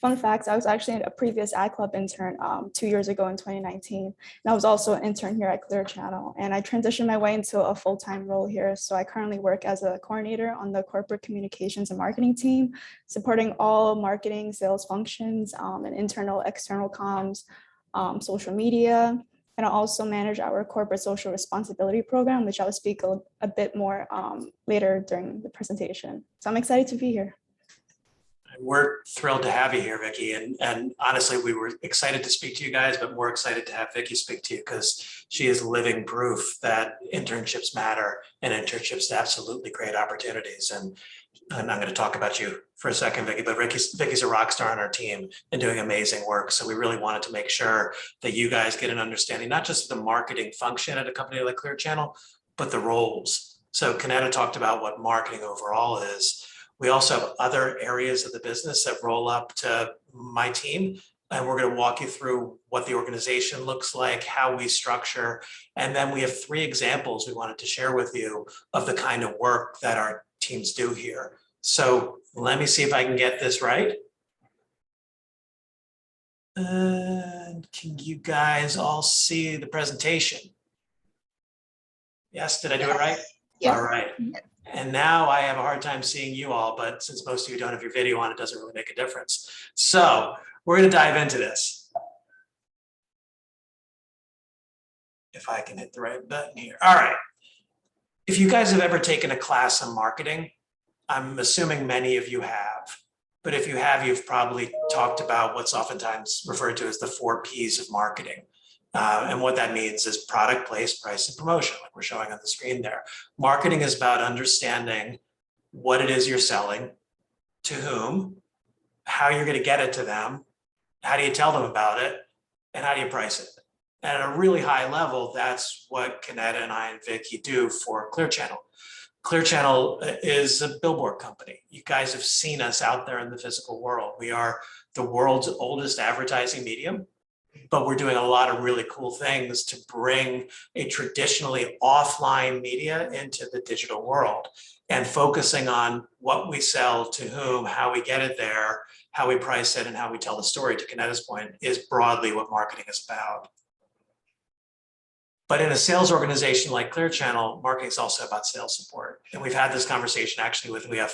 fun fact, I was actually a previous ad club intern 2 years ago in 2019, and I was also an intern here at ClearChannel, and I transitioned my way into a full-time role here. So I currently work as a coordinator on the corporate communications and marketing team, supporting all marketing, sales functions, and internal, external comms, social media. And I also manage our corporate social responsibility program, which I'll speak a bit more later during the presentation. So I'm excited to be here. We're thrilled to have you here, Vicky. And honestly, we were excited to speak to you guys, but more excited to have Vicky speak to you because she is living proof that internships matter and internships absolutely create opportunities. And I'm going to talk about you for a second, Vicky, but Vicky's a rock star on our team and doing amazing work. So we really wanted to make sure that you guys get an understanding, not just of the marketing function at a company like ClearChannel, but the roles. So Kenetta talked about what marketing overall is. We also have other areas of the business that roll up to my team, and we're going to walk you through what the organization looks like, how we structure, and then we have 3 examples we wanted to share with you of the kind of work that our teams do here. So let me see if I can get this right. And can you guys all see the presentation? Yes, did I do it right? Yeah. All right. And now I have a hard time seeing you all, but since most of you don't have your video on, it doesn't really make a difference. So we're going to dive into this. If I can hit the right button here. All right. If you guys have ever taken a class on marketing, I'm assuming many of you have, but if you have, you've probably talked about what's oftentimes referred to as the 4 Ps of marketing. And what that means is product, place, price, and promotion, like we're showing on the screen there. Marketing is about understanding what it is you're selling, to whom, how you're going to get it to them, how do you tell them about it, and how do you price it. And at a really high level, that's what Kenetta and I and Vicky do for ClearChannel. ClearChannel is a billboard company. You guys have seen us out there in the physical world. We are the world's oldest advertising medium, but we're doing a lot of really cool things to bring a traditionally offline media into the digital world and focusing on what we sell, to whom, how we get it there, how we price it, and how we tell the story, to Kenetta's point, is broadly what marketing is about. But in a sales organization like ClearChannel, marketing is also about sales support. And we've had this conversation actually we have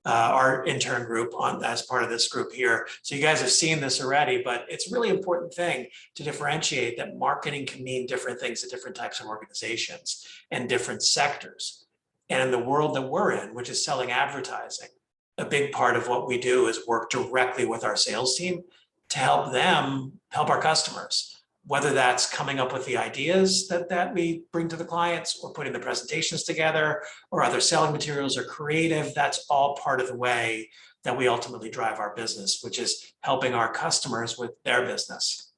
our intern group on as part of this group here. So you guys have seen this already, but it's a really important thing to differentiate that marketing can mean different things to different types of organizations and different sectors. And in the world that we're in, which is selling advertising, a big part of what we do is work directly with our sales team to help them help our customers. Whether that's coming up with the ideas that we bring to the clients, or putting the presentations together, or other selling materials, or creative, that's all part of the way that we ultimately drive our business, which is helping our customers with their business.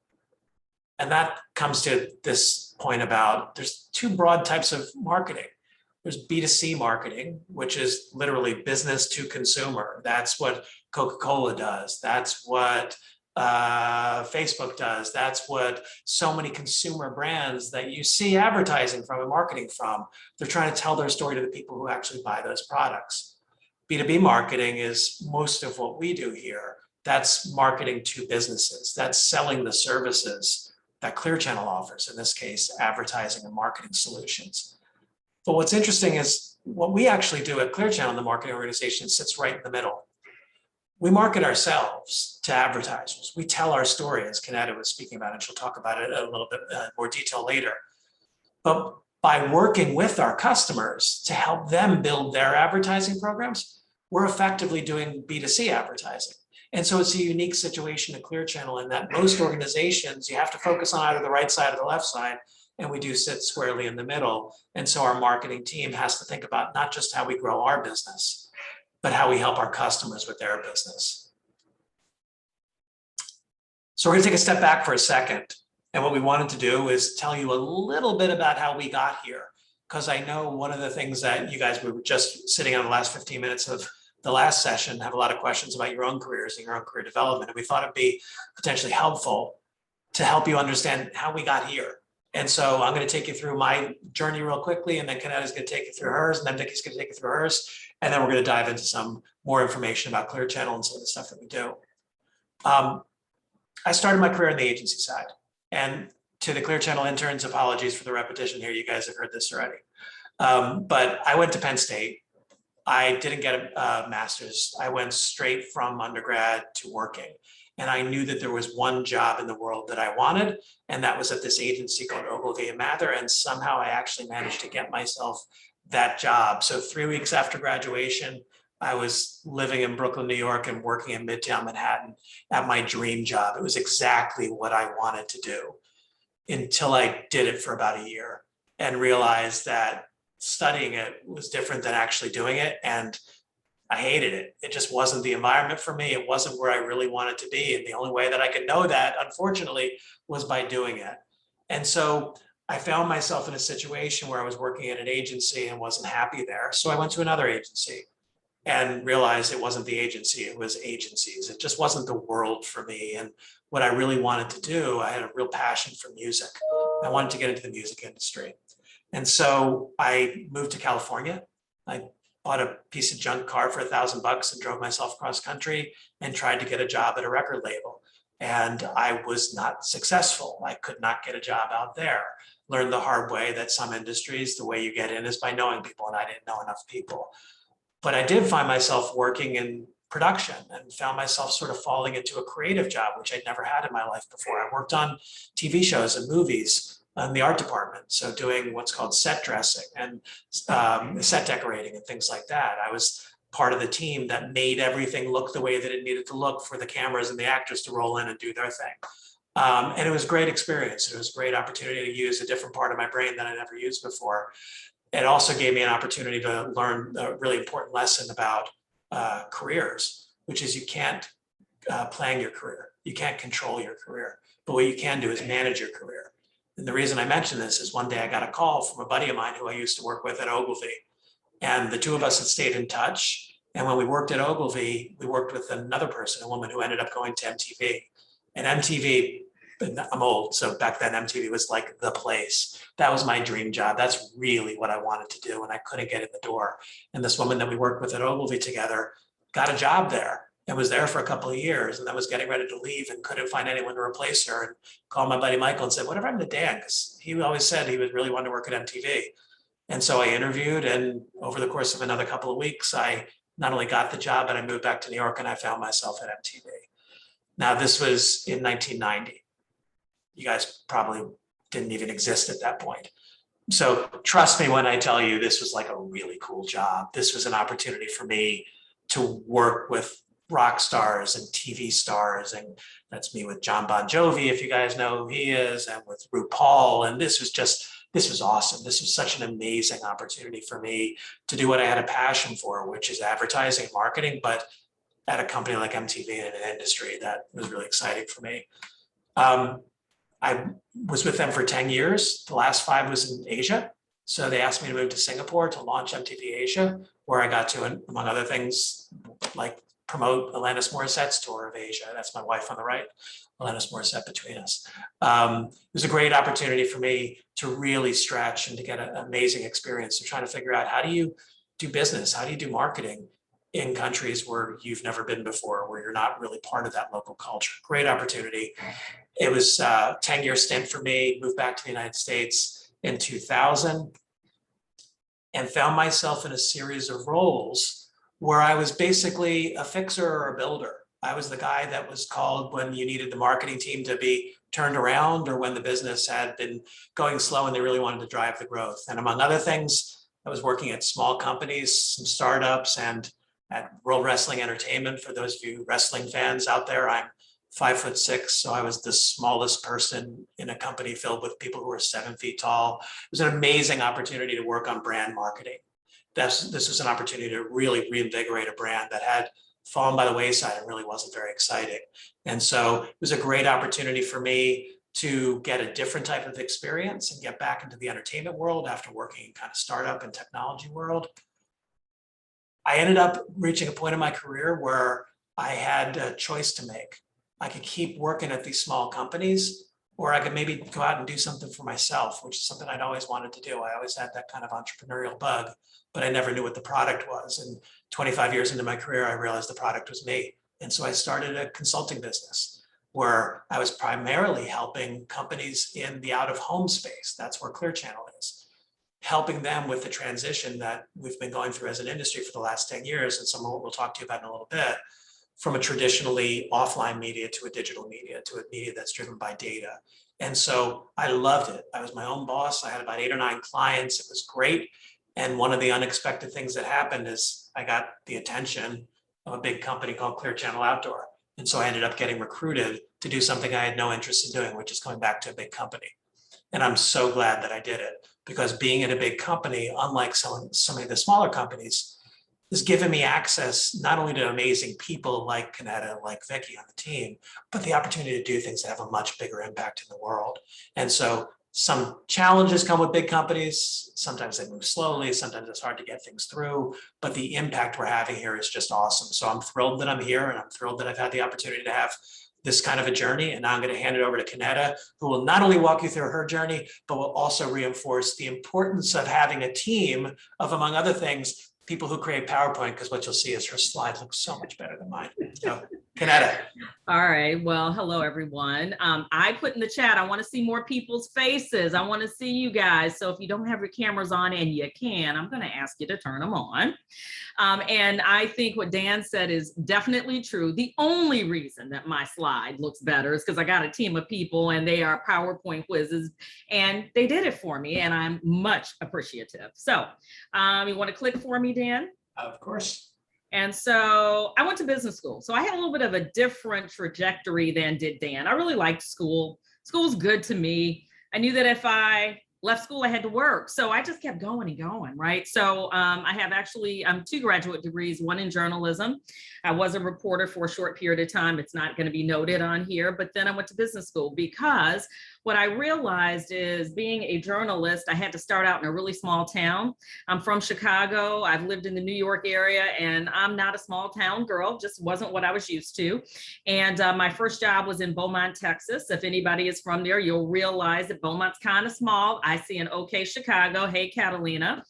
And that comes to this point about there's 2 broad types of marketing. There's B2C marketing, which is literally business to consumer. That's what Coca-Cola does. That's what Facebook does. That's what so many consumer brands that you see advertising from and marketing from, they're trying to tell their story to the people who actually buy those products. B2b marketing is most of what we do here. That's marketing to businesses. That's selling the services that ClearChannel offers, in this case, advertising and marketing solutions. But what's interesting is what we actually do at ClearChannel, the marketing organization, sits right in the middle. We market ourselves to advertisers. We tell our story, as Kenetta was speaking about, and she'll talk about it in a little bit more detail later. But by working with our customers to help them build their advertising programs, we're effectively doing B2C advertising. And so it's a unique situation at ClearChannel in that most organizations, you have to focus on either the right side or the left side, and we do sit squarely in the middle. And so our marketing team has to think about not just how we grow our business, but how we help our customers with their business. So we're going to take a step back for a second. And what we wanted to do is tell you a little bit about how we got here, because I know one of the things that you guys were just sitting on the last 15 minutes of the last session have a lot of questions about your own careers and your own career development. And we thought it'd be potentially helpful to help you understand how we got here. And so I'm going to take you through my journey real quickly, and then Kenetta's going to take you through hers, and then Vicky's going to take you through hers. And then we're going to dive into some more information about ClearChannel and some of the stuff that we do. I started my career on the agency side. And to the ClearChannel interns, apologies for the repetition here. You guys have heard this already. But I went to Penn State. I didn't get a master's. I went straight from undergrad to working. And I knew that there was one job in the world that I wanted, and that was at this agency called Ogilvy and Mather. And somehow I actually managed to get myself that job. So 3 weeks after graduation, I was living in Brooklyn, New York, and working in Midtown Manhattan at my dream job. It was exactly what I wanted to do until I did it for about a year and realized that studying it was different than actually doing it. And I hated it. It just wasn't the environment for me. It wasn't where I really wanted to be. And the only way that I could know that, unfortunately, was by doing it. And so I found myself in a situation where I was working at an agency and wasn't happy there. So I went to another agency and realized it wasn't the agency, it was agencies. It just wasn't the world for me. And what I really wanted to do, I had a real passion for music. I wanted to get into the music industry. And so I moved to California. I bought a piece of junk car for $1,000 and drove myself across country and tried to get a job at a record label. And I was not successful. I could not get a job out there. Learned the hard way that some industries, the way you get in is by knowing people, and I didn't know enough people. But I did find myself working in production and found myself sort of falling into a creative job, which I'd never had in my life before. I worked on TV shows and movies in the art department. So doing what's called set dressing and set decorating and things like that. I was part of the team that made everything look the way that it needed to look for the cameras and the actors to roll in and do their thing. And it was a great experience. It was a great opportunity to use a different part of my brain that I never used before. It also gave me an opportunity to learn a really important lesson about careers, which is you can't plan your career. You can't control your career, but what you can do is manage your career. And the reason I mention this is one day I got a call from a buddy of mine who I used to work with at Ogilvy. And the two of us had stayed in touch. And when we worked at Ogilvy, we worked with another person, a woman who ended up going to MTV. And MTV, I'm old, so back then MTV was like the place. That was my dream job. That's really what I wanted to do, and I couldn't get in the door. And this woman that we worked with at Ogilvy together got a job there and was there for a couple of years, and then was getting ready to leave and couldn't find anyone to replace her, and called my buddy Michael and said, whatever happened to Dan? Because he always said he would really want to work at MTV. And so I interviewed, and over the course of another couple of weeks, I not only got the job, but I moved back to New York and I found myself at MTV. Now, this was in 1990. You guys probably didn't even exist at that point. So trust me when I tell you this was like a really cool job. This was an opportunity for me to work with rock stars and TV stars. And that's me with John Bon Jovi, if you guys know who he is, and with RuPaul. And this was awesome. This was such an amazing opportunity for me to do what I had a passion for, which is advertising and marketing, but at a company like MTV in an industry that was really exciting for me. I was with them for 10 years. The last 5 was in Asia. So they asked me to move to Singapore to launch MTV Asia, where I got to, among other things, like promote Alanis Morissette's tour of Asia. That's my wife on the right, Alanis Morissette between us. It was a great opportunity for me to really stretch and to get an amazing experience of trying to figure out, how do you do business? How do you do marketing in countries where you've never been before, where you're not really part of that local culture? Great opportunity. It was a 10-year stint for me, moved back to the United States in 2000 and found myself in a series of roles where I was basically a fixer or a builder. I was the guy that was called when you needed the marketing team to be turned around, or when the business had been going slow and they really wanted to drive the growth. And among other things, I was working at small companies, some startups, and at World Wrestling Entertainment. For those of you wrestling fans out there, I'm 5'6", so I was the smallest person in a company filled with people who were 7 feet tall. It was an amazing opportunity to work on brand marketing. this was an opportunity to really reinvigorate a brand that had fallen by the wayside and really wasn't very exciting. And so it was a great opportunity for me to get a different type of experience and get back into the entertainment world after working in kind of startup and technology world. I ended up reaching a point in my career where I had a choice to make. I could keep working at these small companies, or I could maybe go out and do something for myself, which is something I'd always wanted to do. I always had that kind of entrepreneurial bug, but I never knew what the product was. And 25 years into my career, I realized the product was me. And so I started a consulting business where I was primarily helping companies in the out-of-home space. That's where ClearChannel is, helping them with the transition that we've been going through as an industry for the last 10 years, and some of what we'll talk to you about in a little bit, from a traditionally offline media to a digital media, to a media that's driven by data. And so I loved it. I was my own boss. I had about 8 or 9 clients. It was great. And one of the unexpected things that happened is I got the attention of a big company called ClearChannel Outdoor. And so I ended up getting recruited to do something I had no interest in doing, which is going back to a big company. And I'm so glad that I did it, because being in a big company, unlike some of the smaller companies, has given me access not only to amazing people like Kenetta, like Vicky on the team, but the opportunity to do things that have a much bigger impact in the world. And so some challenges come with big companies. Sometimes they move slowly. Sometimes it's hard to get things through, but the impact we're having here is just awesome. So I'm thrilled that I'm here, and I'm thrilled that I've had the opportunity to have this kind of a journey. And now I'm going to hand it over to Kenetta, who will not only walk you through her journey, but will also reinforce the importance of having a team of, among other things, people who create PowerPoint, because what you'll see is her slides look so much better than mine. So, Kenetta. All right. Well, hello, everyone. I put in the chat, I want to see more people's faces. I want to see you guys. So if you don't have your cameras on, and you can, I'm going to ask you to turn them on. And I think what Dan said is definitely true. The only reason that my slide looks better is because I got a team of people, and they are PowerPoint whizzes, and they did it for me, and I'm much appreciative. So you want to click for me, Dan? Of course. And so I went to business school. So I had a little bit of a different trajectory than did Dan. I really liked school. School's good to me. I knew that if I left school, I had to work. So I just kept going and going, right? So I have actually 2 graduate degrees, one in journalism. I was a reporter for a short period of time. It's not going to be noted on here, but then I went to business school, because what I realized is, being a journalist, I had to start out in a really small town. I'm from Chicago. I've lived in the New York area, and I'm not a small town girl, just wasn't what I was used to. And my first job was in Beaumont, Texas. If anybody is from there, you'll realize that Beaumont's kind of small. I see an okay Chicago. Hey, Catalina.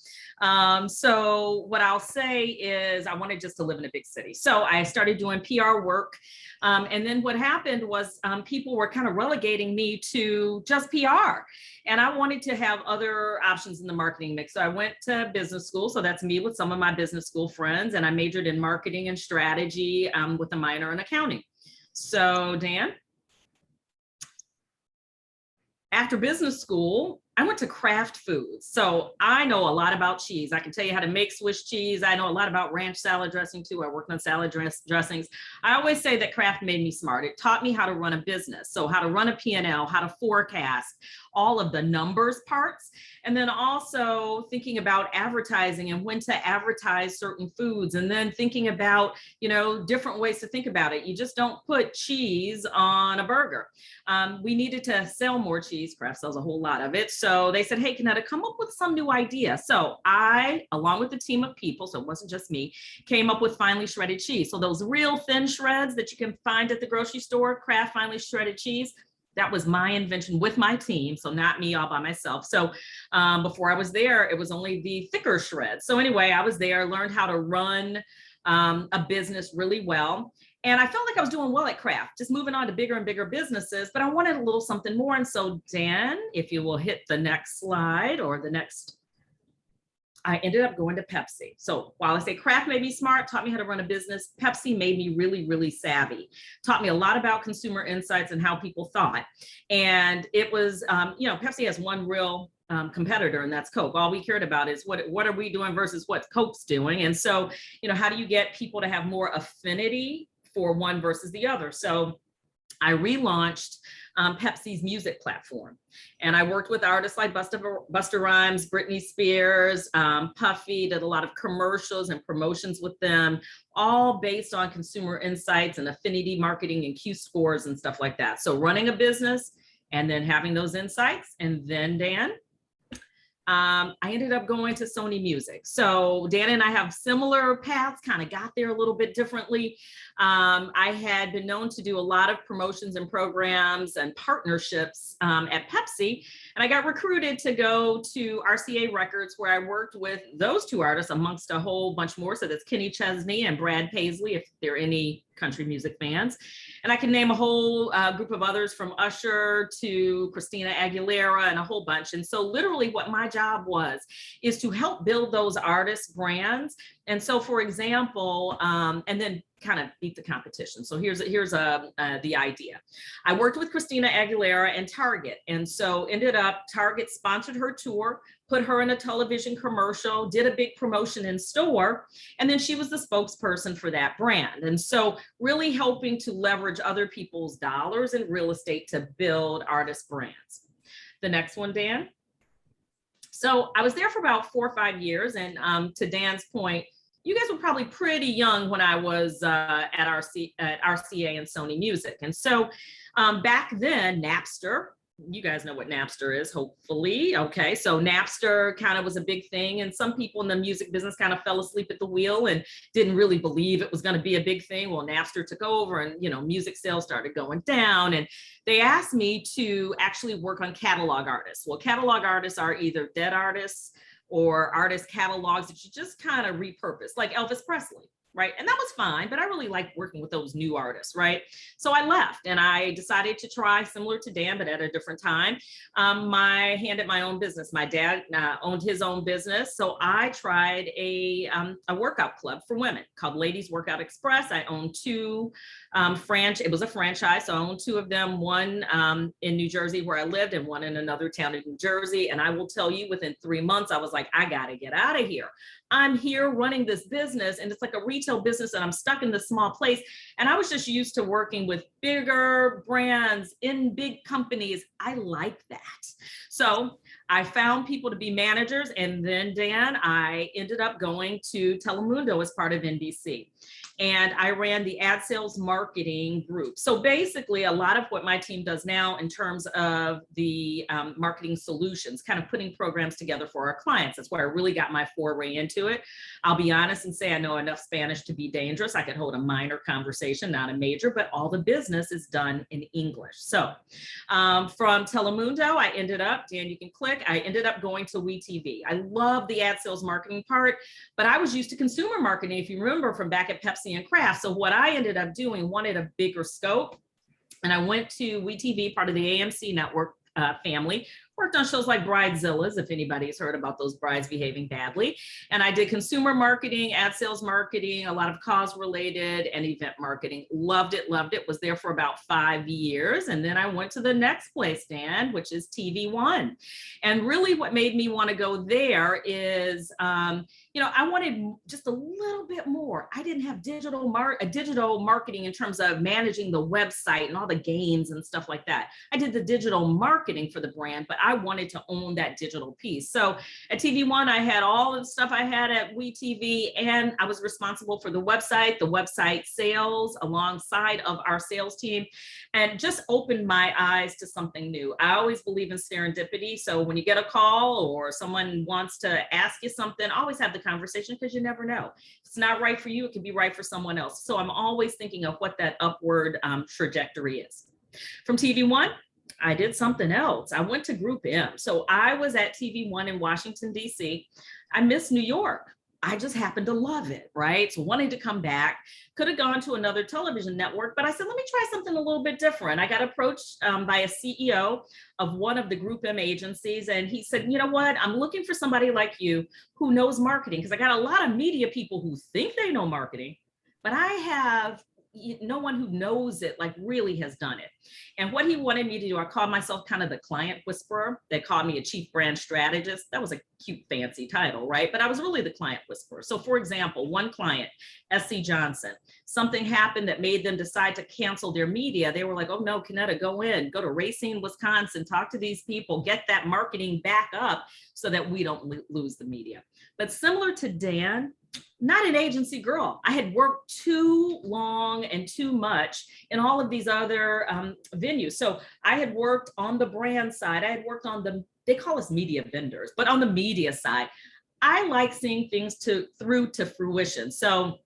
So what I'll say is, I wanted just to live in a big city. So I started doing PR work. And then what happened was people were kind of relegating me to just PR. And I wanted to have other options in the marketing mix. So I went to business school. So that's me with some of my business school friends. And I majored in marketing and strategy with a minor in accounting. So Dan, after business school, I went to Kraft Foods. So I know a lot about cheese. I can tell you how to make Swiss cheese. I know a lot about ranch salad dressing too. I worked on salad dressings. I always say that Kraft made me smart. It taught me how to run a business. So how to run a P&L, how to forecast, all of the numbers parts. And then also thinking about advertising and when to advertise certain foods. And then thinking about, different ways to think about it. You just don't put cheese on a burger. We needed to sell more cheese. Kraft sells a whole lot of it. So they said, hey, Kenetta, come up with some new idea. So I, along with a team of people, so it wasn't just me, came up with finely shredded cheese. So those real thin shreds that you can find at the grocery store, Kraft finely shredded cheese, that was my invention with my team. So not me all by myself. So before I was there, it was only the thicker shreds. So anyway, I was there, learned how to run a business really well. And I felt like I was doing well at Kraft, just moving on to bigger and bigger businesses, but I wanted a little something more. And so Dan, if you will hit the next slide or the next, I ended up going to Pepsi. So while I say Kraft made me smart, taught me how to run a business, Pepsi made me really, really savvy, taught me a lot about consumer insights and how people thought. And it was, Pepsi has one real competitor, and that's Coke. All we cared about is what are we doing versus what Coke's doing. And so, how do you get people to have more affinity for one versus the other? So I relaunched Pepsi's music platform. And I worked with artists like Busta Rhymes, Britney Spears, Puffy, did a lot of commercials and promotions with them, all based on consumer insights and affinity marketing and Q scores and stuff like that. So running a business and then having those insights. And then Dan, I ended up going to Sony Music. So Dan and I have similar paths, kind of got there a little bit differently. I had been known to do a lot of promotions and programs and partnerships at Pepsi. And I got recruited to go to RCA Records, where I worked with those two artists amongst a whole bunch more. So that's Kenny Chesney and Brad Paisley, if there are any country music fans. And I can name a whole group of others, from Usher to Christina Aguilera and a whole bunch. And so literally what my job was is to help build those artists' brands. And so, for example, and then kind of beat the competition. So here's the idea. I worked with Christina Aguilera and Target. And so ended up, Target sponsored her tour, put her in a television commercial, did a big promotion in store, and then she was the spokesperson for that brand. And so really helping to leverage other people's dollars in real estate to build artist brands. The next one, Dan. So I was there for about 4 or 5 years. And to Dan's point, you guys were probably pretty young when I was at RCA and Sony Music. And so back then, Napster, you guys know what Napster is, hopefully. Okay, so Napster kind of was a big thing, and some people in the music business kind of fell asleep at the wheel and didn't really believe it was going to be a big thing. Well, Napster took over, and music sales started going down, and they asked me to actually work on catalog artists. Well, catalog artists are either dead artists or artist catalogs that you just kind of repurpose, like Elvis Presley. Right. And that was fine, but I really liked working with those new artists. Right. So I left and I decided to try, similar to Dan, but at a different time, my hand at my own business. My dad owned his own business. So I tried a workout club for women called Ladies Workout Express. I owned 2 it was a franchise. So I owned 2 of them, one in New Jersey where I lived and one in another town in New Jersey. And I will tell you, within 3 months, I was like, I got to get out of here. I'm here running this business and it's like a retail business and I'm stuck in this small place. And I was just used to working with bigger brands in big companies. I like that. So I found people to be managers. And then, Dan, I ended up going to Telemundo as part of NBC. And I ran the ad sales marketing group. So basically, a lot of what my team does now in terms of the marketing solutions, kind of putting programs together for our clients. That's where I really got my foray into it. I'll be honest and say I know enough Spanish to be dangerous. I could hold a minor conversation, not a major, but all the business is done in English. So from Telemundo, I ended up, Dan, you can click, I ended up going to WeTV. I love the ad sales marketing part, but I was used to consumer marketing, if you remember, from back at Pepsi and Kraft. So what I ended up doing, wanted a bigger scope. And I went to WeTV, part of the AMC network family, worked on shows like Bridezillas, if anybody's heard about those brides behaving badly. And I did consumer marketing, ad sales marketing, a lot of cause related and event marketing. Loved it, was there for about 5 years. And then I went to the next place, Dan, which is TV One. And really what made me want to go there is, I wanted just a little bit more. I didn't have digital marketing in terms of managing the website and all the games and stuff like that. I did the digital marketing for the brand, but I wanted to own that digital piece. So at TV One, I had all the stuff I had at WeTV, and I was responsible for the website sales alongside of our sales team, and just opened my eyes to something new. I always believe in serendipity. So when you get a call or someone wants to ask you something, always have the conversation, because you never know. If it's not right for you, it could be right for someone else. So I'm always thinking of what that upward trajectory is. From TV One, I did something else. I went to Group M. So I was at TV One in Washington, D.C. I missed New York. I just happened to love it, right? So wanting to come back, could have gone to another television network, but I said, let me try something a little bit different. I got approached by a CEO of one of the Group M agencies, and he said, you know what? I'm looking for somebody like you who knows marketing, because I got a lot of media people who think they know marketing, but I have no one who knows it like really has done it. And what he wanted me to do, I called myself kind of the client whisperer. They called me a chief brand strategist. That was a cute, fancy title, right? But I was really the client whisperer. So for example, one client, SC Johnson, something happened that made them decide to cancel their media. They were like, oh no, Kenetta, go to Racine, Wisconsin, talk to these people, get that marketing back up so that we don't lose the media. But similar to Dan, not an agency girl. I had worked too long and too much in all of these other venues. So I had worked on the brand side. I had worked on they call us media vendors, but on the media side, I like seeing things through to fruition. So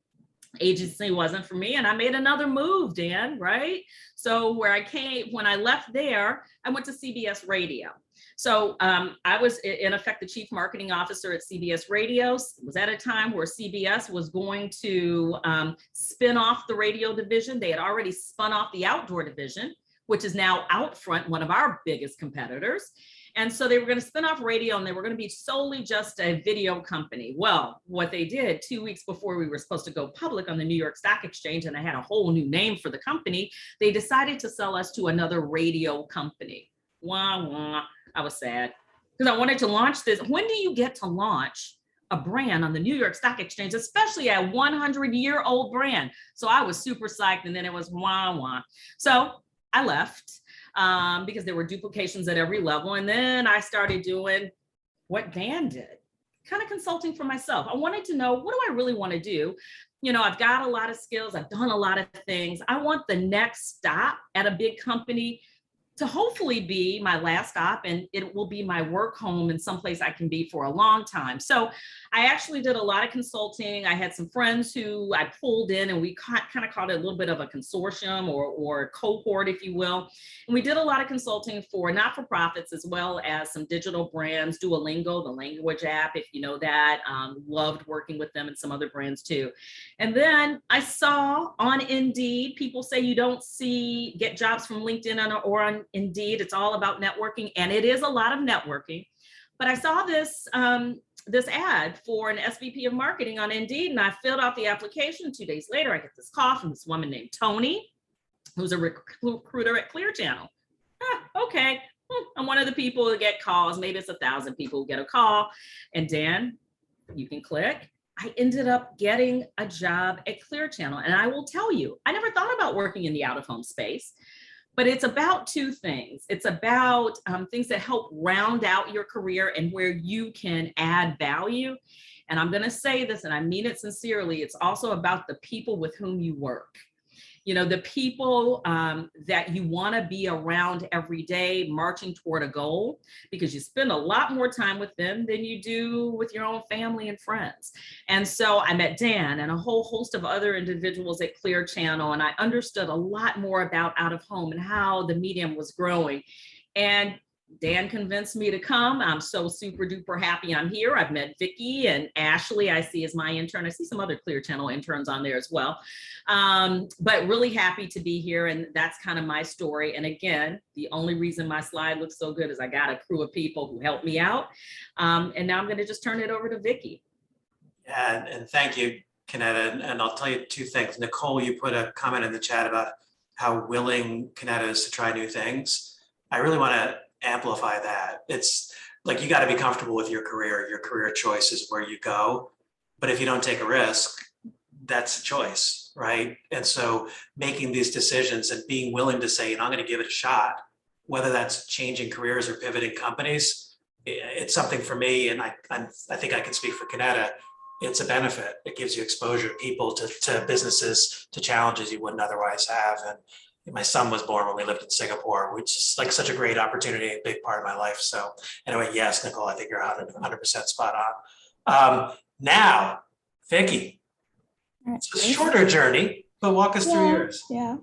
agency wasn't for me, and I made another move, Dan, right? So when I left there, I went to CBS Radio. So I was in effect the chief marketing officer at CBS Radio. It was at a time where CBS was going to spin off the radio division. They had already spun off the outdoor division, which is now Outfront, one of our biggest competitors. And so they were going to spin off radio, and they were going to be solely just a video company. Well, what they did 2 weeks before we were supposed to go public on the New York Stock Exchange, and I had a whole new name for the company, they decided to sell us to another radio company. Wah, wah. I was sad because I wanted to launch this. When do you get to launch a brand on the New York Stock Exchange, especially a 100-year-old brand? So I was super psyched, and then it was wah, wah. So I left. Because there were duplications at every level. And then I started doing what Dan did, kind of consulting for myself. I wanted to know, what do I really want to do? You know, I've got a lot of skills. I've done a lot of things. I want the next stop at a big company to hopefully be my last stop, and it will be my work home and someplace I can be for a long time. So I actually did a lot of consulting. I had some friends who I pulled in, and we kind of called it a little bit of a consortium or a cohort, if you will. And we did a lot of consulting for not-for-profits as well as some digital brands, Duolingo, the language app, if you know that. Loved working with them and some other brands too. And then I saw on Indeed, people say you don't get jobs from LinkedIn or on Indeed. It's all about networking, and it is a lot of networking. But I saw this ad for an SVP of marketing on Indeed, and I filled out the application. 2 days later, I get this call from this woman named Tony, who's a recruiter at ClearChannel. Okay, I'm one of the people who get calls. Maybe it's 1,000 people who get a call. And Dan, you can click. I ended up getting a job at ClearChannel. And I will tell you, I never thought about working in the out-of-home space. But it's about two things. It's about things that help round out your career and where you can add value. And I'm going to say this, and I mean it sincerely. It's also about the people with whom you work. You know, the people that you want to be around every day marching toward a goal, because you spend a lot more time with them than you do with your own family and friends. And so I met Dan and a whole host of other individuals at ClearChannel, and I understood a lot more about out of home and how the medium was growing. And Dan convinced me to come. I'm so super duper happy I'm here. I've met Vicky and Ashley, I see as my intern. I see some other ClearChannel interns on there as well. But really happy to be here. And that's kind of my story. And again, the only reason my slide looks so good is I got a crew of people who helped me out. And now I'm going to just turn it over to Vicky. Yeah, and thank you, Kenetta. And I'll tell you two things. Nicole, you put a comment in the chat about how willing Kenetta is to try new things. I really want to amplify that. It's like, you got to be comfortable with your career choices, where you go. But if you don't take a risk, that's a choice, right? And so making these decisions and being willing to say, I'm going to give it a shot, whether that's changing careers or pivoting companies, it's something for me. And I think I can speak for Kenetta. It's a benefit. It gives you exposure to people, to businesses, to challenges you wouldn't otherwise have. And my son was born when we lived in Singapore, which is like such a great opportunity, a big part of my life. So anyway, yes, Nicole, I think you're 100% spot on. Now, Vicky, it's a shorter journey, but walk us through yours. Yeah,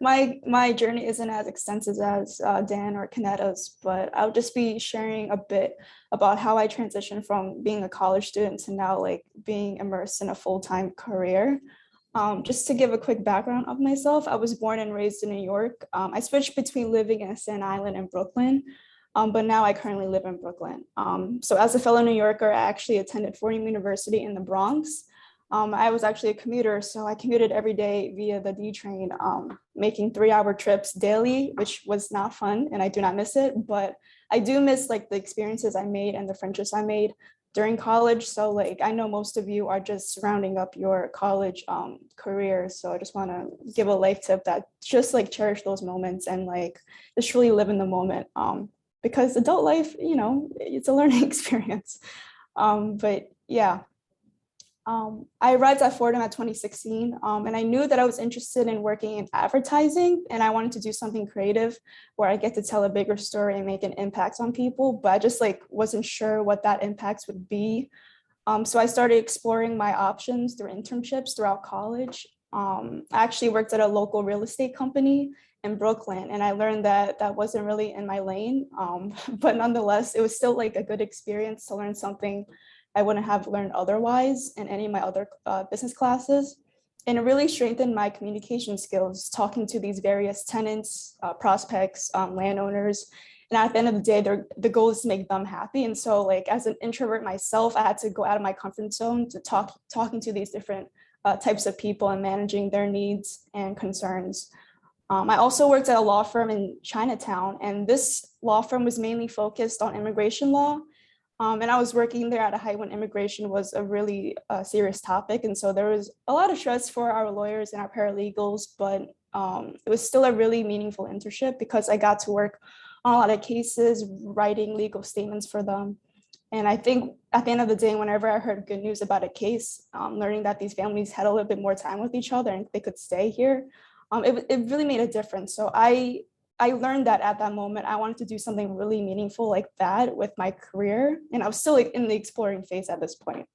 my journey isn't as extensive as Dan or Kenetta's, but I'll just be sharing a bit about how I transitioned from being a college student to now like being immersed in a full-time career. Just to give a quick background of myself, I was born and raised in New York. I switched between living in Staten Island and Brooklyn, but now I currently live in Brooklyn. So as a fellow New Yorker, I actually attended Fordham University in the Bronx. I was actually a commuter, so I commuted every day via the D train, making 3-hour trips daily, which was not fun, and I do not miss it. But I do miss like the experiences I made and the friendships I made during college. So like I know most of you are just rounding up your college career. So I just want to give a life tip that just like cherish those moments and like just really live in the moment. Because adult life, you know, it's a learning experience. But yeah. I arrived at Fordham at 2016, and I knew that I was interested in working in advertising, and I wanted to do something creative where I get to tell a bigger story and make an impact on people, but I just like wasn't sure what that impact would be. So I started exploring my options through internships throughout college. I actually worked at a local real estate company in Brooklyn, and I learned that that wasn't really in my lane, but nonetheless, it was still like a good experience to learn something I wouldn't have learned otherwise in any of my other business classes. And it really strengthened my communication skills, talking to these various tenants, prospects, landowners. And at the end of the day, the goal is to make them happy. And so like as an introvert myself, I had to go out of my comfort zone to talking to these different types of people and managing their needs and concerns. I also worked at a law firm in Chinatown, and this law firm was mainly focused on immigration law. And I was working there at a height when immigration was a really serious topic. And so there was a lot of stress for our lawyers and our paralegals, but it was still a really meaningful internship because I got to work on a lot of cases, writing legal statements for them. And I think at the end of the day, whenever I heard good news about a case, learning that these families had a little bit more time with each other and they could stay here, it really made a difference. So I learned that at that moment, I wanted to do something really meaningful like that with my career. And I was still like in the exploring phase at this point.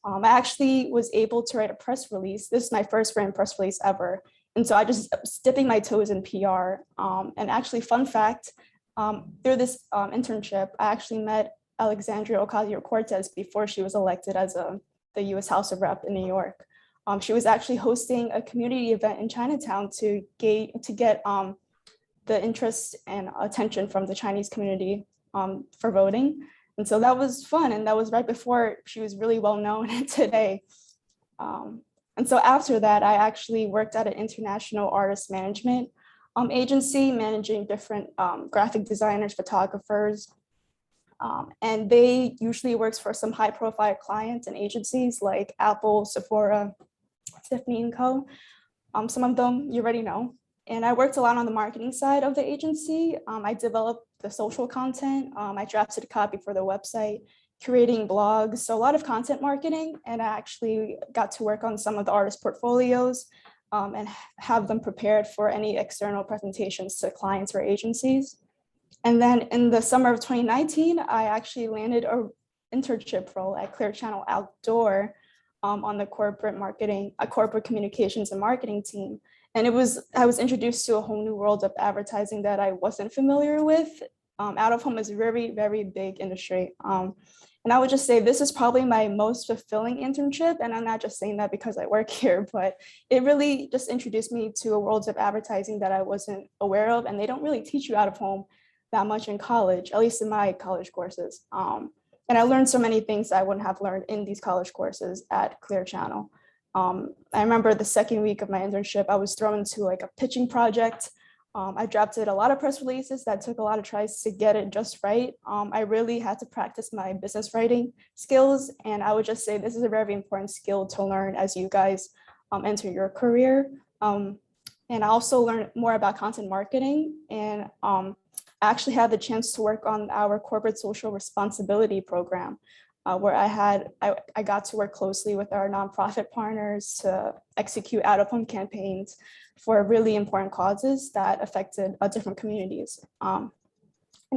I actually was able to write a press release. This is my first written press release ever. And so I just was dipping my toes in PR. And actually, fun fact, through this internship, I actually met Alexandria Ocasio-Cortez before she was elected as the US House of Rep in New York. She was actually hosting a community event in Chinatown to get the interest and attention from the Chinese community for voting. And so that was fun. And that was right before she was really well known today. And so after that, I actually worked at an international artist management agency, managing different graphic designers, photographers. And they usually works for some high profile clients and agencies like Apple, Sephora, Tiffany & Co. Some of them you already know. And I worked a lot on the marketing side of the agency. I developed the social content. I drafted a copy for the website, creating blogs, so a lot of content marketing. And I actually got to work on some of the artist portfolios and have them prepared for any external presentations to clients or agencies. And then in the summer of 2019, I actually landed an internship role at ClearChannel Outdoor on the corporate communications and marketing team. And I was introduced to a whole new world of advertising that I wasn't familiar with. Out of home is a very, very big industry. And I would just say this is probably my most fulfilling internship. And I'm not just saying that because I work here, but it really just introduced me to a world of advertising that I wasn't aware of. And they don't really teach you out of home that much in college, at least in my college courses. And I learned so many things I wouldn't have learned in these college courses at ClearChannel. I remember the second week of my internship, I was thrown into like a pitching project. I drafted a lot of press releases that took a lot of tries to get it just right. I really had to practice my business writing skills. And I would just say this is a very important skill to learn as you guys enter your career. And I also learned more about content marketing. And I actually had the chance to work on our corporate social responsibility program, where I got to work closely with our nonprofit partners to execute out-of-home campaigns for really important causes that affected different communities. And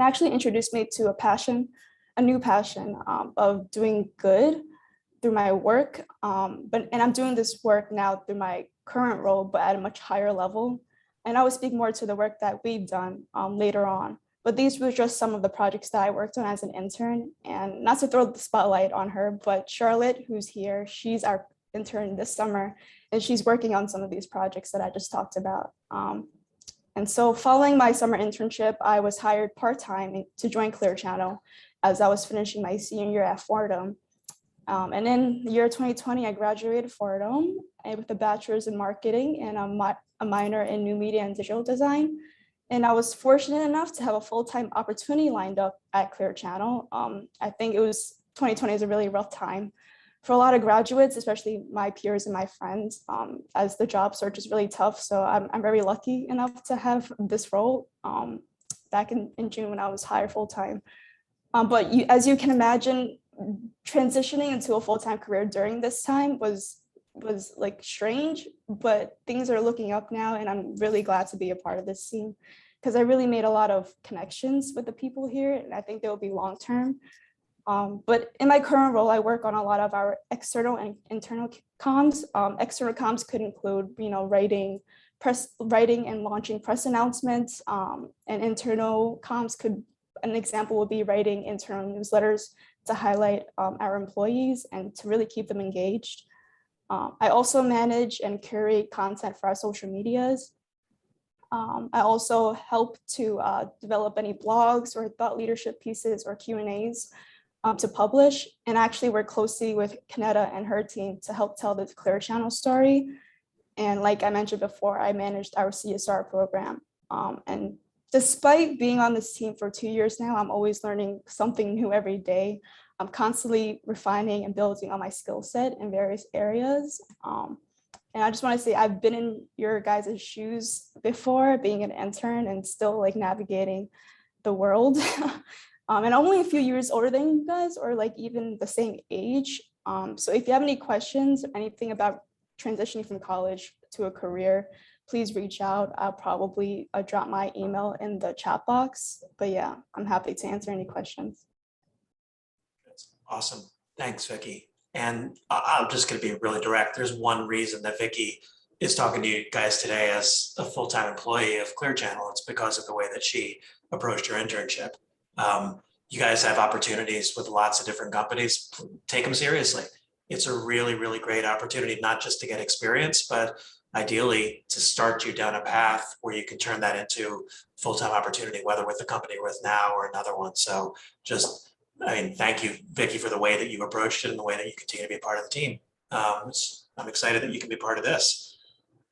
actually introduced me to a new passion of doing good through my work. And I'm doing this work now through my current role, but at a much higher level. And I will speak more to the work that we've done later on. But these were just some of the projects that I worked on as an intern. And not to throw the spotlight on her, but Charlotte, who's here, she's our intern this summer, and she's working on some of these projects that I just talked about. And so following my summer internship, I was hired part-time to join ClearChannel as I was finishing my senior year at Fordham. And in the year 2020, I graduated Fordham with a bachelor's in marketing and a minor in new media and digital design. And I was fortunate enough to have a full-time opportunity lined up at ClearChannel. I think it was 2020 is a really rough time for a lot of graduates, especially my peers and my friends, as the job search is really tough. So I'm very lucky enough to have this role back in June when I was hired full-time. But as you can imagine, transitioning into a full-time career during this time was like strange, but things are looking up now, and I'm really glad to be a part of this team because I really made a lot of connections with the people here, and I think they will be long-term. But in my current role, I work on a lot of our external and internal comms. External comms could include, writing and launching press announcements, and internal comms an example would be writing internal newsletters to highlight our employees and to really keep them engaged. I also manage and curate content for our social medias. I also help to develop any blogs or thought leadership pieces or Q&As to publish, and actually work closely with Kenetta and her team to help tell the ClearChannel story. And like I mentioned before, I managed our CSR program. And despite being on this team for 2 years now, I'm always learning something new every day. I'm constantly refining and building on my skill set in various areas. And I just want to say I've been in your guys' shoes before, being an intern and still like navigating the world. And I'm only a few years older than you guys, or like even the same age. So if you have any questions, anything about transitioning from college to a career, please reach out. I'll probably drop my email in the chat box. But yeah, I'm happy to answer any questions. Awesome. Thanks, Vicky. And I'm just going to be really direct. There's one reason that Vicky is talking to you guys today as a full-time employee of ClearChannel. It's because of the way that she approached her internship. You guys have opportunities with lots of different companies. Take them seriously. It's a really, really great opportunity, not just to get experience, but ideally to start you down a path where you can turn that into full-time opportunity, whether with the company you're with now or another one. So thank you, Vicky, for the way that you approached it and the way that you continue to be a part of the team. I'm excited that you can be part of this.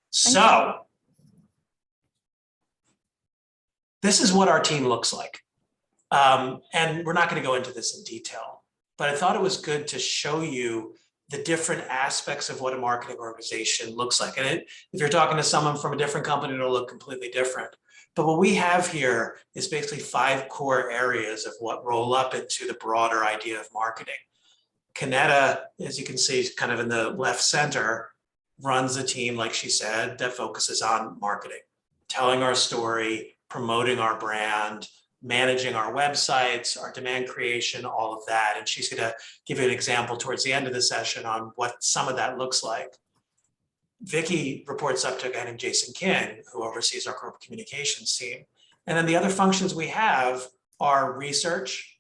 So this is what our team looks like. And we're not going to go into this in detail, but I thought it was good to show you the different aspects of what a marketing organization looks like. And if you're talking to someone from a different company, it'll look completely different. But what we have here is basically 5 core areas of what roll up into the broader idea of marketing. Kenetta, as you can see, kind of in the left center, runs a team, like she said, that focuses on marketing, telling our story, promoting our brand, managing our websites, our demand creation, all of that. And she's going to give you an example towards the end of the session on what some of that looks like. Vicky reports up to a guy named Jason King, who oversees our corporate communications team. And then the other functions we have are research,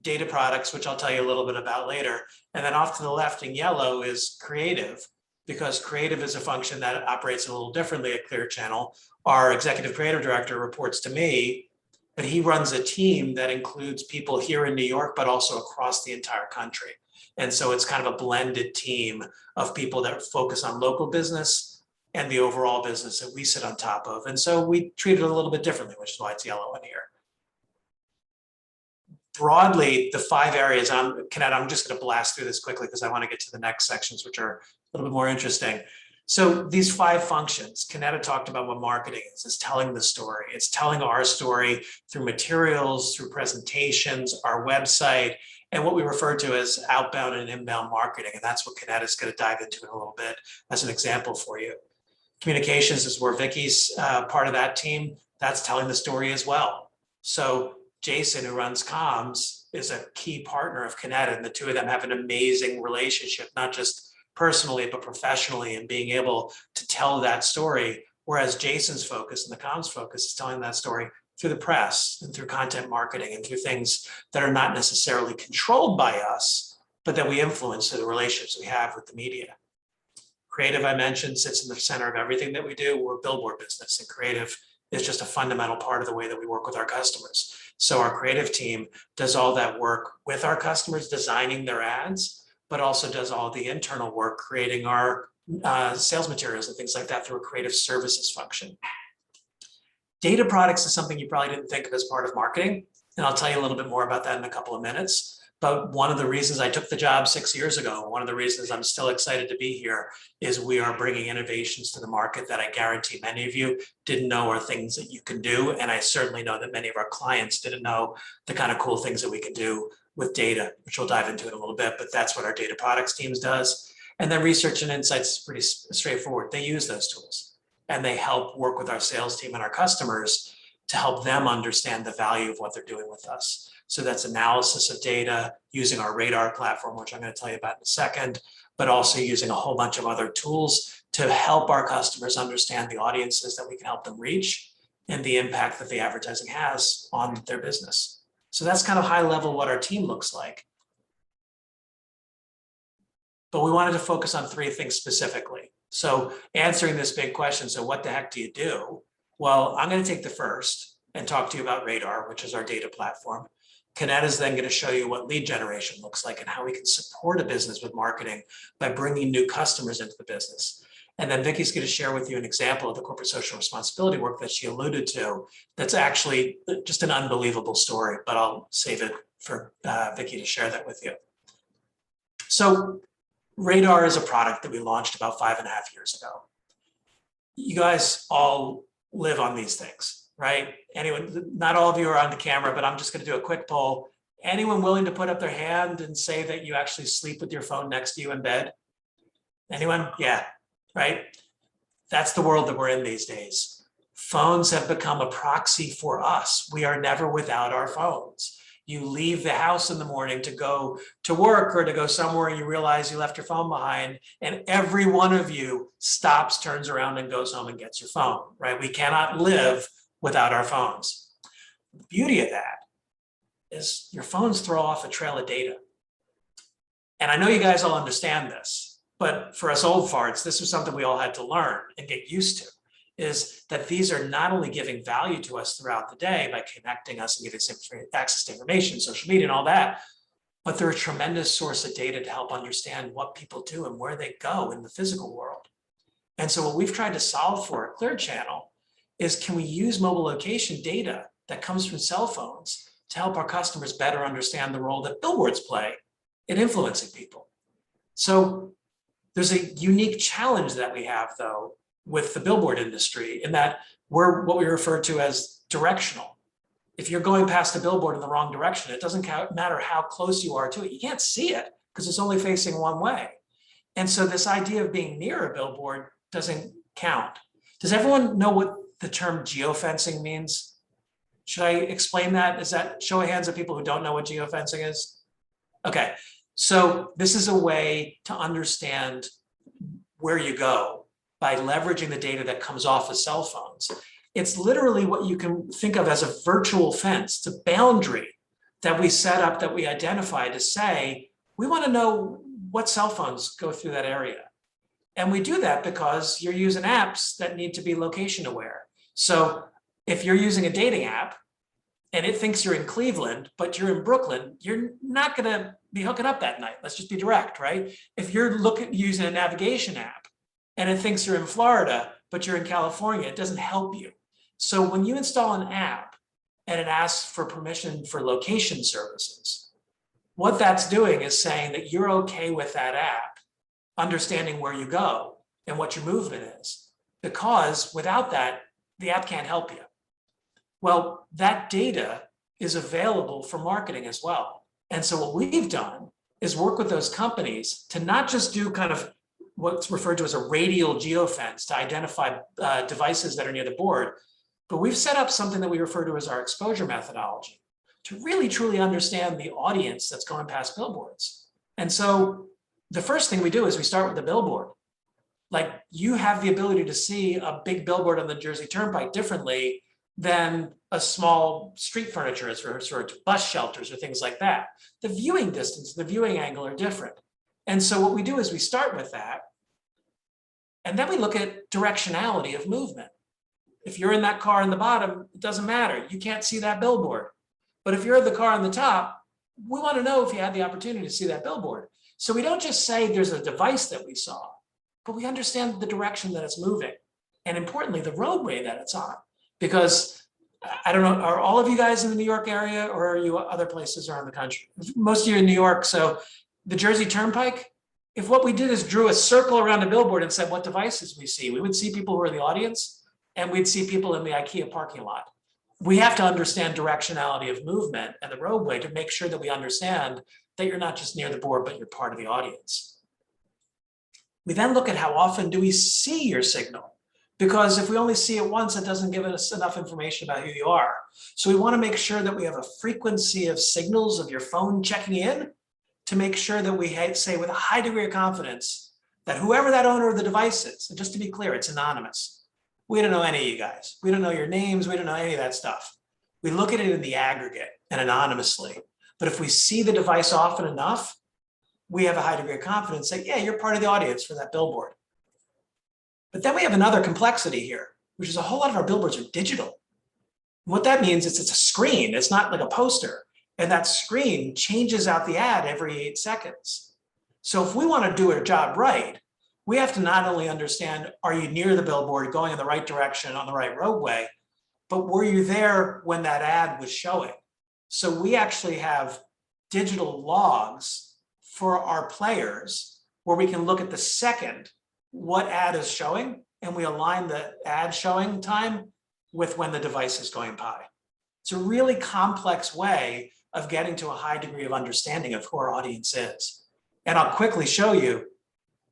data products, which I'll tell you a little bit about later. And then off to the left in yellow is creative, because creative is a function that operates a little differently at ClearChannel. Our executive creative director reports to me, but he runs a team that includes people here in New York, but also across the entire country. And so it's kind of a blended team of people that focus on local business and the overall business that we sit on top of. And so we treat it a little bit differently, which is why it's yellow in here. Broadly, the 5 areas, Kenetta, I'm just going to blast through this quickly because I want to get to the next sections, which are a little bit more interesting. So these 5 functions, Kenetta talked about what marketing is. It's telling the story. It's telling our story through materials, through presentations, our website, and what we refer to as outbound and inbound marketing. And that's what Kenetta is going to dive into in a little bit as an example for you. Communications is where Vicky's part of that team. That's telling the story as well. So Jason, who runs comms, is a key partner of Kenetta, and the two of them have an amazing relationship, not just personally, but professionally, and being able to tell that story. Whereas Jason's focus and the comms focus is telling that story through the press and through content marketing and through things that are not necessarily controlled by us, but that we influence through the relationships we have with the media. Creative, I mentioned, sits in the center of everything that we do. We're a billboard business, and creative is just a fundamental part of the way that we work with our customers. So our creative team does all that work with our customers, designing their ads, but also does all the internal work, creating our sales materials and things like that through a creative services function. Data products is something you probably didn't think of as part of marketing, and I'll tell you a little bit more about that in a couple of minutes. But one of the reasons I took the job 6 years ago, one of the reasons I'm still excited to be here, is we are bringing innovations to the market that I guarantee many of you didn't know are things that you can do. And I certainly know that many of our clients didn't know the kind of cool things that we can do with data, which we'll dive into in a little bit, but that's what our data products teams does. And then research and insights is pretty straightforward. They use those tools and they help work with our sales team and our customers to help them understand the value of what they're doing with us. So that's analysis of data using our Radar platform, which I'm going to tell you about in a second, but also using a whole bunch of other tools to help our customers understand the audiences that we can help them reach and the impact that the advertising has on their business. So that's kind of high level what our team looks like. But we wanted to focus on 3 things specifically. So answering this big question, so what the heck do you do? Well, I'm going to take the first and talk to you about Radar, which is our data platform. Kenetta is then going to show you what lead generation looks like and how we can support a business with marketing by bringing new customers into the business. And then Vicky's going to share with you an example of the corporate social responsibility work that she alluded to. That's actually just an unbelievable story, but I'll save it for Vicky to share that with you. So Radar is a product that we launched about 5.5 years ago. You guys all live on these things, right? Anyone, not all of you are on the camera, but I'm just going to do a quick poll. Anyone willing to put up their hand and say that you actually sleep with your phone next to you in bed? Anyone? Yeah, right? That's the world that we're in these days. Phones have become a proxy for us. We are never without our phones. You leave the house in the morning to go to work or to go somewhere and you realize you left your phone behind, and every one of you stops, turns around and goes home and gets your phone, right? We cannot live without our phones. The beauty of that is your phones throw off a trail of data. And I know you guys all understand this, but for us old farts, this was something we all had to learn and get used to, is that these are not only giving value to us throughout the day by connecting us and giving us access to information, social media and all that, but they're a tremendous source of data to help understand what people do and where they go in the physical world. And so what we've tried to solve for at ClearChannel is, can we use mobile location data that comes from cell phones to help our customers better understand the role that billboards play in influencing people? So there's a unique challenge that we have, though, with the billboard industry, in that we're what we refer to as directional. If you're going past a billboard in the wrong direction, it doesn't matter how close you are to it. You can't see it because it's only facing one way. And so this idea of being near a billboard doesn't count. Does everyone know what the term geofencing means? Should I explain that? Is that show of hands of people who don't know what geofencing is? Okay, so this is a way to understand where you go by leveraging the data that comes off of cell phones. It's literally what you can think of as a virtual fence. It's a boundary that we set up, that we identify to say, we want to know what cell phones go through that area. And we do that because you're using apps that need to be location aware. So if you're using a dating app and it thinks you're in Cleveland, but you're in Brooklyn, you're not going to be hooking up that night. Let's just be direct, right? If you're using a navigation app and it thinks you're in Florida, but you're in California, it doesn't help you. So when you install an app and it asks for permission for location services, what that's doing is saying that you're okay with that app understanding where you go and what your movement is, because without that, the app can't help you. Well, that data is available for marketing as well. And so what we've done is work with those companies to not just do kind of what's referred to as a radial geofence to identify devices that are near the board, but we've set up something that we refer to as our exposure methodology to really truly understand the audience that's going past billboards. And so the first thing we do is we start with the billboard. Like, you have the ability to see a big billboard on the Jersey Turnpike differently than a small street furniture as sort of bus shelters or things like that. The viewing distance, the viewing angle are different. And so what we do is we start with that, and then we look at directionality of movement. If you're in that car in the bottom, it doesn't matter. You can't see that billboard. But if you're in the car on the top, we want to know if you had the opportunity to see that billboard. So we don't just say there's a device that we saw, but we understand the direction that it's moving. And importantly, the roadway that it's on. Because I don't know, are all of you guys in the New York area, or are you other places around the country? Most of you in New York. So the Jersey Turnpike, if what we did is drew a circle around a billboard and said what devices we see, we would see people who are the audience, and we'd see people in the IKEA parking lot. We have to understand directionality of movement and the roadway to make sure that we understand that you're not just near the board, but you're part of the audience. We then look at how often do we see your signal? Because if we only see it once, it doesn't give us enough information about who you are. So we want to make sure that we have a frequency of signals of your phone checking in to make sure that we say with a high degree of confidence that whoever that owner of the device is, and just to be clear, it's anonymous. We don't know any of you guys. We don't know your names. We don't know any of that stuff. We look at it in the aggregate and anonymously. But if we see the device often enough, we have a high degree of confidence that, yeah, you're part of the audience for that billboard. But then we have another complexity here, which is a whole lot of our billboards are digital. What that means is it's a screen. It's not like a poster. And that screen changes out the ad every 8 seconds. So if we want to do our job right, we have to not only understand, are you near the billboard, going in the right direction on the right roadway, but were you there when that ad was showing? So we actually have digital logs for our players where we can look at the second what ad is showing, and we align the ad showing time with when the device is going by. It's a really complex way of getting to a high degree of understanding of who our audience is. And I'll quickly show you,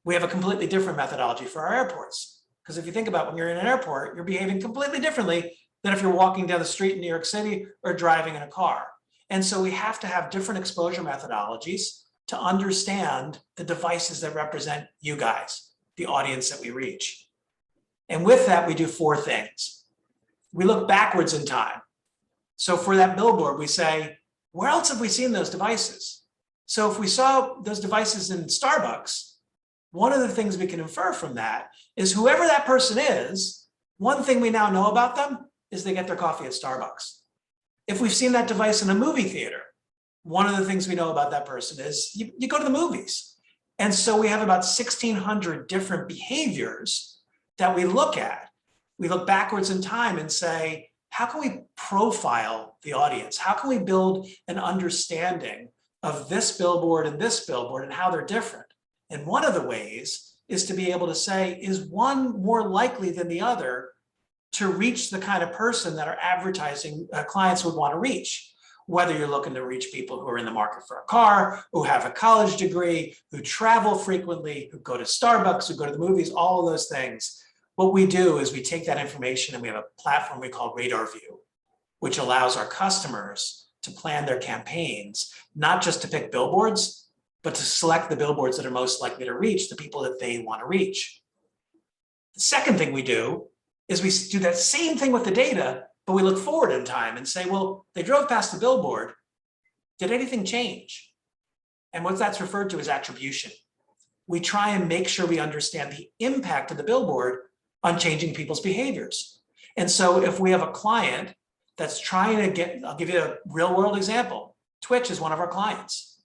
we have a completely different methodology for our airports. Because if you think about when you're in an airport, you're behaving completely differently than if you're walking down the street in New York City or driving in a car. And so we have to have different exposure methodologies to understand the devices that represent you guys, the audience that we reach. And with that, we do 4 things. We look backwards in time. So for that billboard, we say, where else have we seen those devices? So if we saw those devices in Starbucks, one of the things we can infer from that is whoever that person is, one thing we now know about them is they get their coffee at Starbucks. If we've seen that device in a movie theater, one of the things we know about that person is you go to the movies. And so we have about 1,600 different behaviors that we look at. We look backwards in time and say, how can we profile the audience? How can we build an understanding of this billboard and how they're different? And one of the ways is to be able to say, is one more likely than the other to reach the kind of person that our advertising clients would want to reach? Whether you're looking to reach people who are in the market for a car, who have a college degree, who travel frequently, who go to Starbucks, who go to the movies, all of those things. What we do is we take that information and we have a platform we call Radar View, which allows our customers to plan their campaigns, not just to pick billboards, but to select the billboards that are most likely to reach the people that they want to reach. The second thing we do is we do that same thing with the data, but we look forward in time and say, well, they drove past the billboard. Did anything change? And what that's referred to as attribution. We try and make sure we understand the impact of the billboard on changing people's behaviors. And so if we have a client that's trying to get, I'll give you a real world example. Twitch is one of our clients.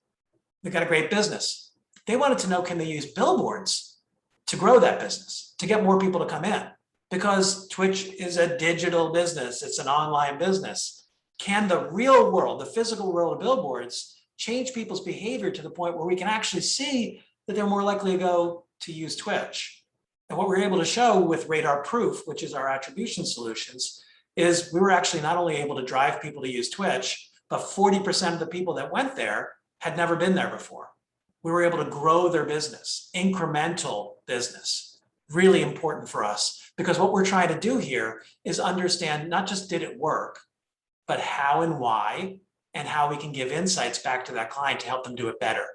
They've got a great business. They wanted to know, can they use billboards to grow that business, to get more people to come in? Because Twitch is a digital business, it's an online business. Can the real world, the physical world of billboards, change people's behavior to the point where we can actually see that they're more likely to go to use Twitch? And what we're able to show with Radar Proof, which is our attribution solutions, is we were actually not only able to drive people to use Twitch, but 40% of the people that went there had never been there before. We were able to grow their business, incremental business, really important for us. Because what we're trying to do here is understand not just did it work, but how and why, and how we can give insights back to that client to help them do it better.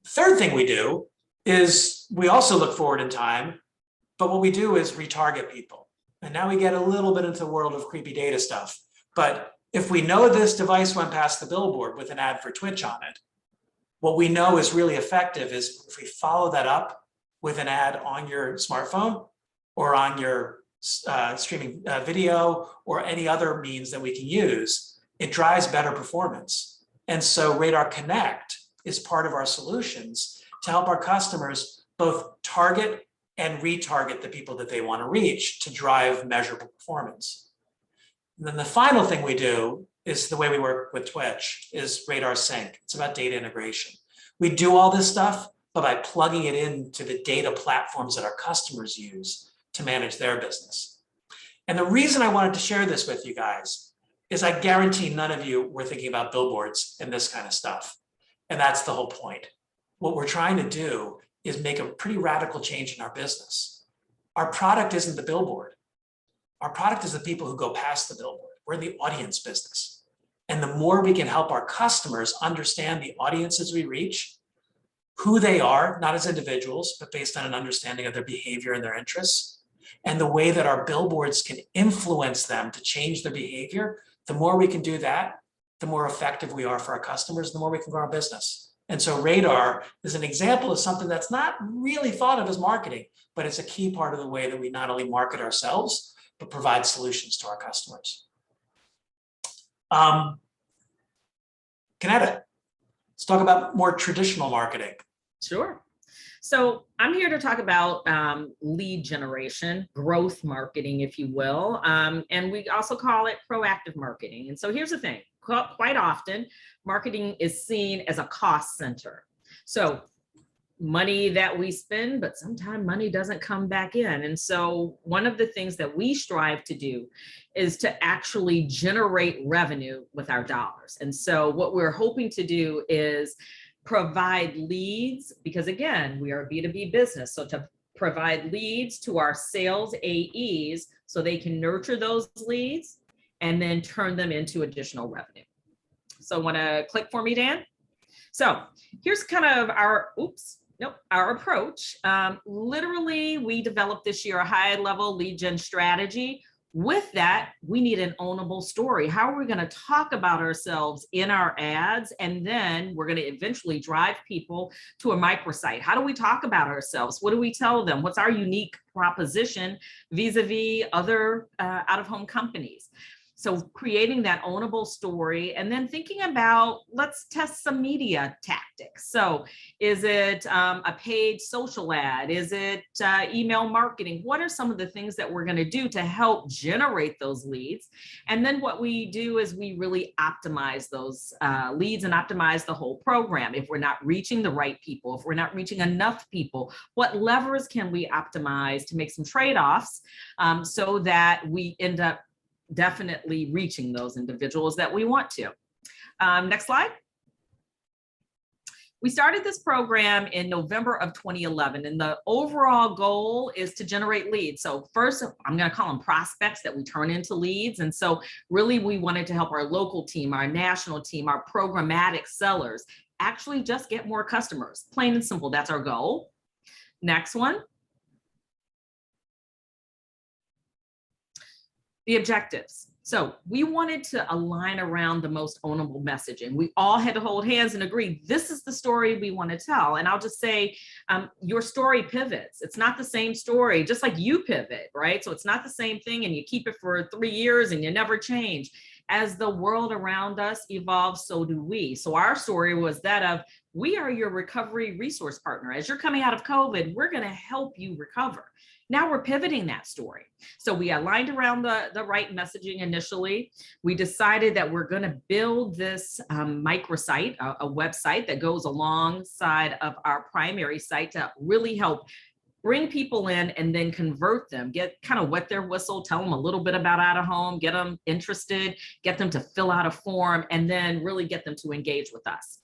Third thing we do is we also look forward in time, but what we do is retarget people. And now we get a little bit into the world of creepy data stuff. But if we know this device went past the billboard with an ad for Twitch on it, what we know is really effective is if we follow that up with an ad on your smartphone or on your streaming video or any other means that we can use, it drives better performance. And so Radar Connect is part of our solutions to help our customers both target and retarget the people that they want to reach to drive measurable performance. And then the final thing we do is the way we work with Twitch is Radar Sync. It's about data integration. We do all this stuff, but by plugging it into the data platforms that our customers use to manage their business. And the reason I wanted to share this with you guys is I guarantee none of you were thinking about billboards and this kind of stuff. And that's the whole point. What we're trying to do is make a pretty radical change in our business. Our product isn't the billboard. Our product is the people who go past the billboard. We're in the audience business. And the more we can help our customers understand the audiences we reach, who they are, not as individuals, but based on an understanding of their behavior and their interests, and the way that our billboards can influence them to change their behavior, the more we can do that, the more effective we are for our customers, the more we can grow our business. And so Radar is an example of something that's not really thought of as marketing, but it's a key part of the way that we not only market ourselves, but provide solutions to our customers. Kenetta, let's talk about more traditional marketing. Sure. So I'm here to talk about lead generation, growth marketing, if you will. And we also call it proactive marketing. And so here's the thing, quite often, marketing is seen as a cost center. So money that we spend, but sometimes money doesn't come back in. And so one of the things that we strive to do is to actually generate revenue with our dollars. And so what we're hoping to do is provide leads, because again, we are a B2B business. So to provide leads to our sales AEs so they can nurture those leads and then turn them into additional revenue. So want to click for me, Dan? So here's kind of our approach. Literally, we developed this year a high-level lead gen strategy. With that, we need an ownable story. How are we going to talk about ourselves in our ads? And then we're going to eventually drive people to a microsite. How do we talk about ourselves? What do we tell them? What's our unique proposition vis-a-vis other out-of-home companies? So creating that ownable story and then thinking about, let's test some media tactics. So is it a paid social ad? Is it email marketing? What are some of the things that we're going to do to help generate those leads? And then what we do is we really optimize those leads and optimize the whole program. If we're not reaching the right people, if we're not reaching enough people, what levers can we optimize to make some trade-offs so that we end up definitely reaching those individuals that we want to. Next slide. We started this program in November of 2011, and the overall goal is to generate leads. So first, I'm going to call them prospects that we turn into leads. And so really, we wanted to help our local team, our national team, our programmatic sellers actually just get more customers. Plain and simple, that's our goal. Next one. The objectives. So we wanted to align around the most ownable messaging. We all had to hold hands and agree, this is the story we want to tell. And I'll just say, your story pivots. It's not the same story, just like you pivot, right? So it's not the same thing and you keep it for 3 years and you never change. As the world around us evolves, so do we. So our story was that of, we are your recovery resource partner. As you're coming out of COVID, we're going to help you recover. Now we're pivoting that story. So we aligned around the right messaging initially. We decided that we're going to build this microsite, a website that goes alongside of our primary site to really help bring people in and then convert them, get kind of wet their whistle, tell them a little bit about out of home, get them interested, get them to fill out a form, and then really get them to engage with us.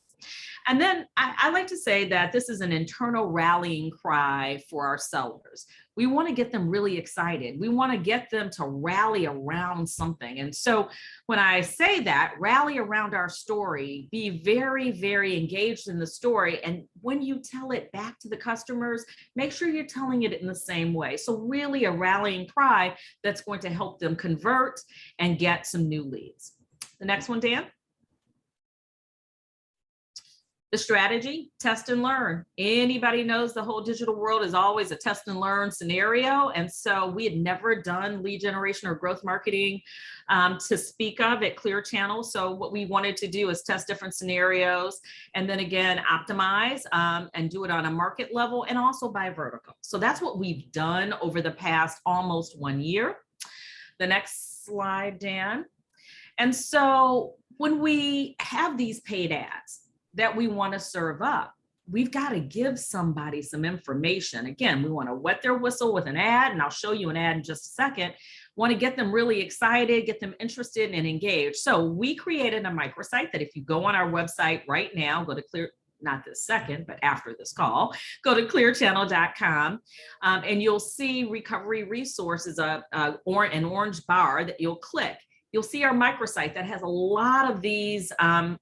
And then I like to say that this is an internal rallying cry for our sellers. We want to get them really excited. We want to get them to rally around something. And so when I say that, rally around our story, be very, very engaged in the story. And when you tell it back to the customers, make sure you're telling it in the same way. So really a rallying cry that's going to help them convert and get some new leads. The next one, Dan. The strategy, test and learn. Anybody knows the whole digital world is always a test and learn scenario. And so we had never done lead generation or growth marketing to speak of at ClearChannel. So what we wanted to do is test different scenarios and then again, optimize and do it on a market level and also by vertical. So that's what we've done over the past almost 1 year. The next slide, Dan. And so when we have these paid ads that we want to serve up, we've got to give somebody some information. Again, we want to wet their whistle with an ad, and I'll show you an ad in just a second. Want to get them really excited, get them interested and engaged. So we created a microsite that if you go on our website right now, go to not this second, but after this call, go to clearchannel.com and you'll see recovery resources, an orange bar that you'll click. You'll see our microsite that has a lot of these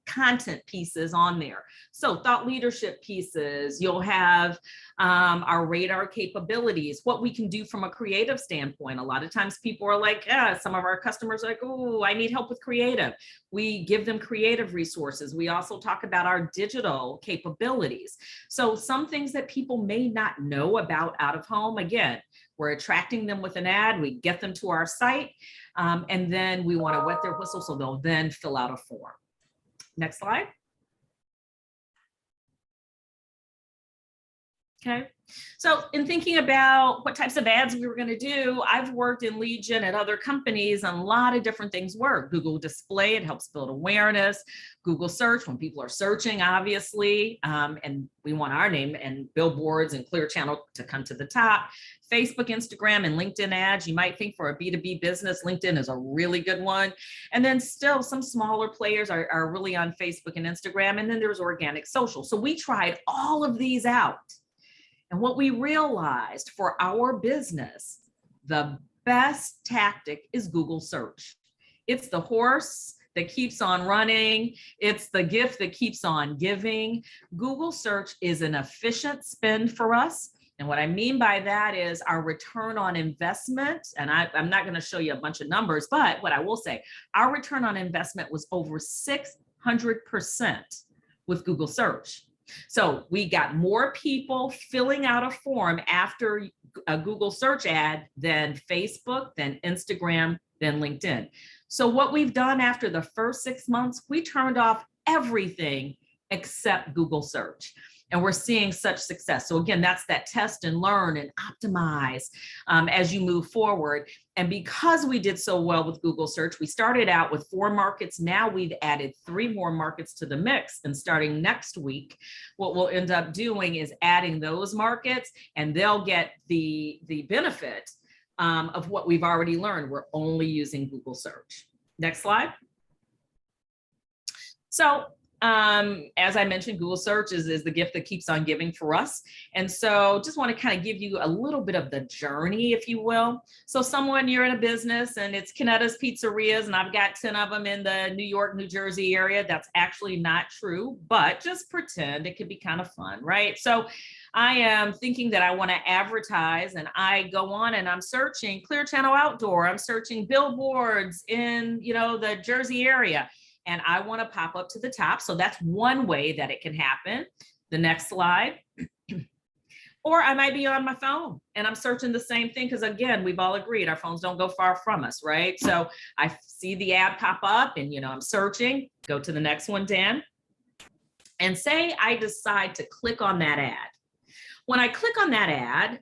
content pieces on there. So thought leadership pieces, you'll have our radar capabilities, what we can do from a creative standpoint. A lot of times people are like, some of our customers are like, oh, I need help with creative. We give them creative resources. We also talk about our digital capabilities. So some things that people may not know about out of home, again, we're attracting them with an ad, we get them to our site, and then we want to wet their whistle so they'll then fill out a form. Next slide. Okay, so in thinking about what types of ads we were going to do, I've worked in lead gen at other companies and a lot of different things work. Google display, it helps build awareness. Google search, when people are searching, obviously, and we want our name and billboards and ClearChannel to come to the top. Facebook, Instagram, and LinkedIn ads. You might think for a B2B business, LinkedIn is a really good one. And then still some smaller players are really on Facebook and Instagram. And then there's organic social. So we tried all of these out. And what we realized for our business, the best tactic is Google search. It's the horse that keeps on running. It's the gift that keeps on giving. Google search is an efficient spend for us. And what I mean by that is our return on investment, and I'm not going to show you a bunch of numbers, but what I will say, our return on investment was over 600% with Google search. So we got more people filling out a form after a Google search ad than Facebook, than Instagram, than LinkedIn. So what we've done after the first 6 months, we turned off everything except Google search. And we're seeing such success. So again, that's that test and learn and optimize as you move forward. And because we did so well with Google search, we started out with 4 markets. Now we've added 3 more markets to the mix. And starting next week, what we'll end up doing is adding those markets, and they'll get the benefit of what we've already learned. We're only using Google search. Next slide. So as I mentioned, Google search is the gift that keeps on giving for us. And so just want to kind of give you a little bit of the journey, if you will. So you're in a business and it's Kenetta's Pizzerias, and I've got 10 of them in the New York, New Jersey area. That's actually not true, but just pretend. It could be kind of fun, right? So I am thinking that I want to advertise, and I go on and I'm searching ClearChannel Outdoor. I'm searching billboards in, the Jersey area. And I want to pop up to the top. So that's one way that it can happen. The next slide. Or I might be on my phone and I'm searching the same thing, because again, we've all agreed our phones don't go far from us, right? So I see the ad pop up and I'm searching. Go to the next one, Dan. And say I decide to click on that ad. When I click on that ad,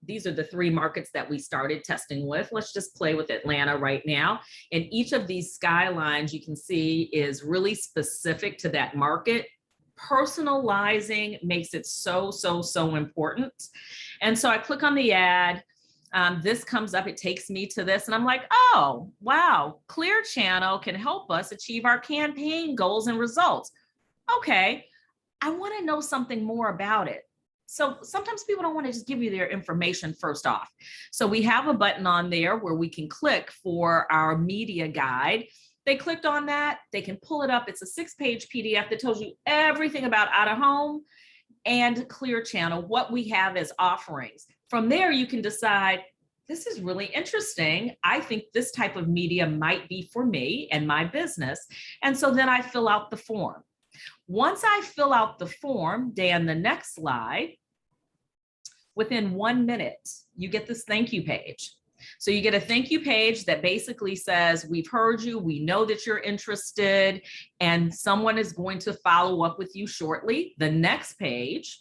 these are the 3 markets that we started testing with. Let's just play with Atlanta right now. And each of these skylines you can see is really specific to that market. Personalizing makes it so important. And so I click on the ad. This comes up, it takes me to this, and I'm like, oh, wow, ClearChannel can help us achieve our campaign goals and results. Okay, I want to know something more about it. So sometimes people don't want to just give you their information first off. So we have a button on there where we can click for our media guide. They clicked on that, they can pull it up. It's a 6-page PDF that tells you everything about out of home and ClearChannel, what we have as offerings. From there, you can decide, this is really interesting. I think this type of media might be for me and my business. And so then I fill out the form. Once I fill out the form, Dan, the next slide, within 1 minute, you get this thank you page. So you get a thank you page that basically says, we've heard you, we know that you're interested, and someone is going to follow up with you shortly. The next page,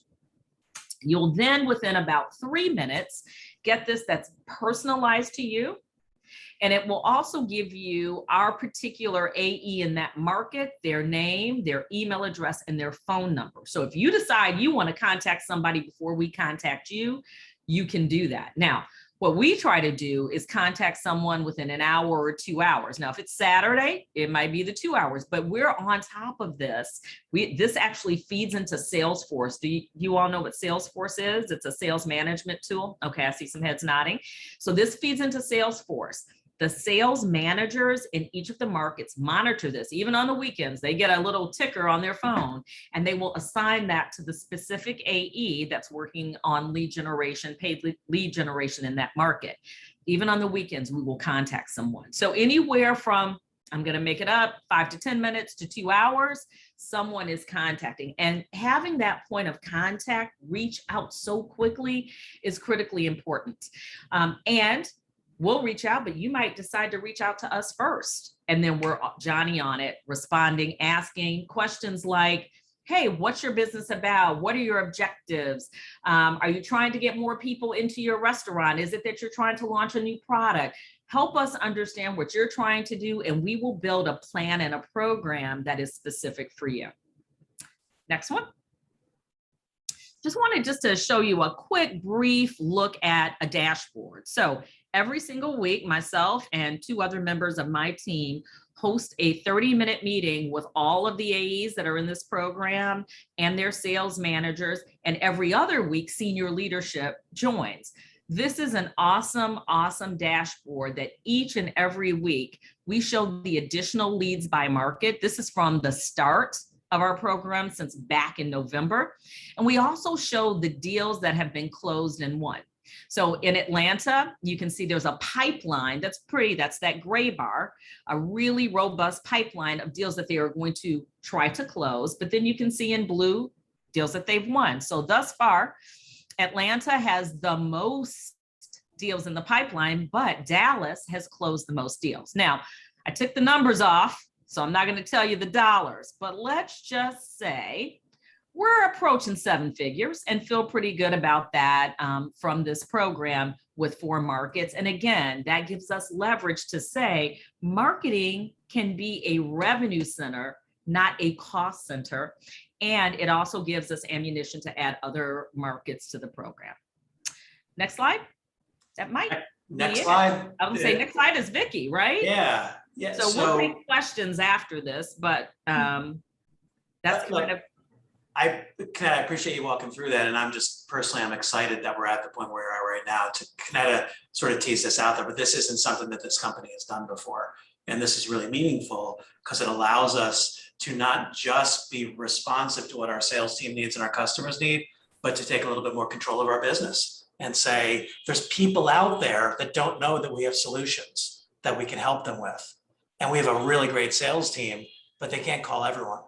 you'll then within about 3 minutes, get this that's personalized to you. And it will also give you our particular AE in that market, their name, their email address, and their phone number. So if you decide you want to contact somebody before we contact you, you can do that. Now, what we try to do is contact someone within an hour or 2 hours. Now, if it's Saturday, it might be the 2 hours, but we're on top of this. This actually feeds into Salesforce. Do you all know what Salesforce is? It's a sales management tool. Okay, I see some heads nodding. So this feeds into Salesforce. The sales managers in each of the markets monitor this. Even on the weekends, they get a little ticker on their phone and they will assign that to the specific AE that's working on lead generation, paid lead generation in that market. Even on the weekends, we will contact someone. So anywhere from, I'm going to make it up, 5 to 10 minutes to 2 hours, someone is contacting. And having that point of contact reach out so quickly is critically important. And we'll reach out, but you might decide to reach out to us first. And then we're Johnny on it, responding, asking questions like, hey, what's your business about? What are your objectives? Are you trying to get more people into your restaurant? Is it that you're trying to launch a new product? Help us understand what you're trying to do, and we will build a plan and a program that is specific for you. Next one. Just wanted to show you a quick, brief look at a dashboard. So every single week, myself and 2 other members of my team host a 30-minute meeting with all of the AEs that are in this program and their sales managers. And every other week, senior leadership joins. This is an awesome, awesome dashboard that each and every week we show the additional leads by market. This is from the start of our program since back in November. And we also show the deals that have been closed and won. So in Atlanta, you can see there's a pipeline that's pretty, that's that gray bar, a really robust pipeline of deals that they are going to try to close. But then you can see in blue deals that they've won. So thus far, Atlanta has the most deals in the pipeline, but Dallas has closed the most deals. Now, I took the numbers off, so I'm not going to tell you the dollars, but let's just say we're approaching 7 figures and feel pretty good about that from this program with 4 markets. And again, that gives us leverage to say marketing can be a revenue center, not a cost center. And it also gives us ammunition to add other markets to the program. Next slide. That might Next slide. I would say next slide is Vicky, right? Yeah. So we'll take questions after this, but that's kind of. I appreciate you walking through that. And I'm just personally, I'm excited that we're at the point where we are right now. Kenetta sort of teased this out there, but this isn't something that this company has done before. And this is really meaningful because it allows us to not just be responsive to what our sales team needs and our customers need, but to take a little bit more control of our business and say, there's people out there that don't know that we have solutions that we can help them with. And we have a really great sales team, but they can't call everyone.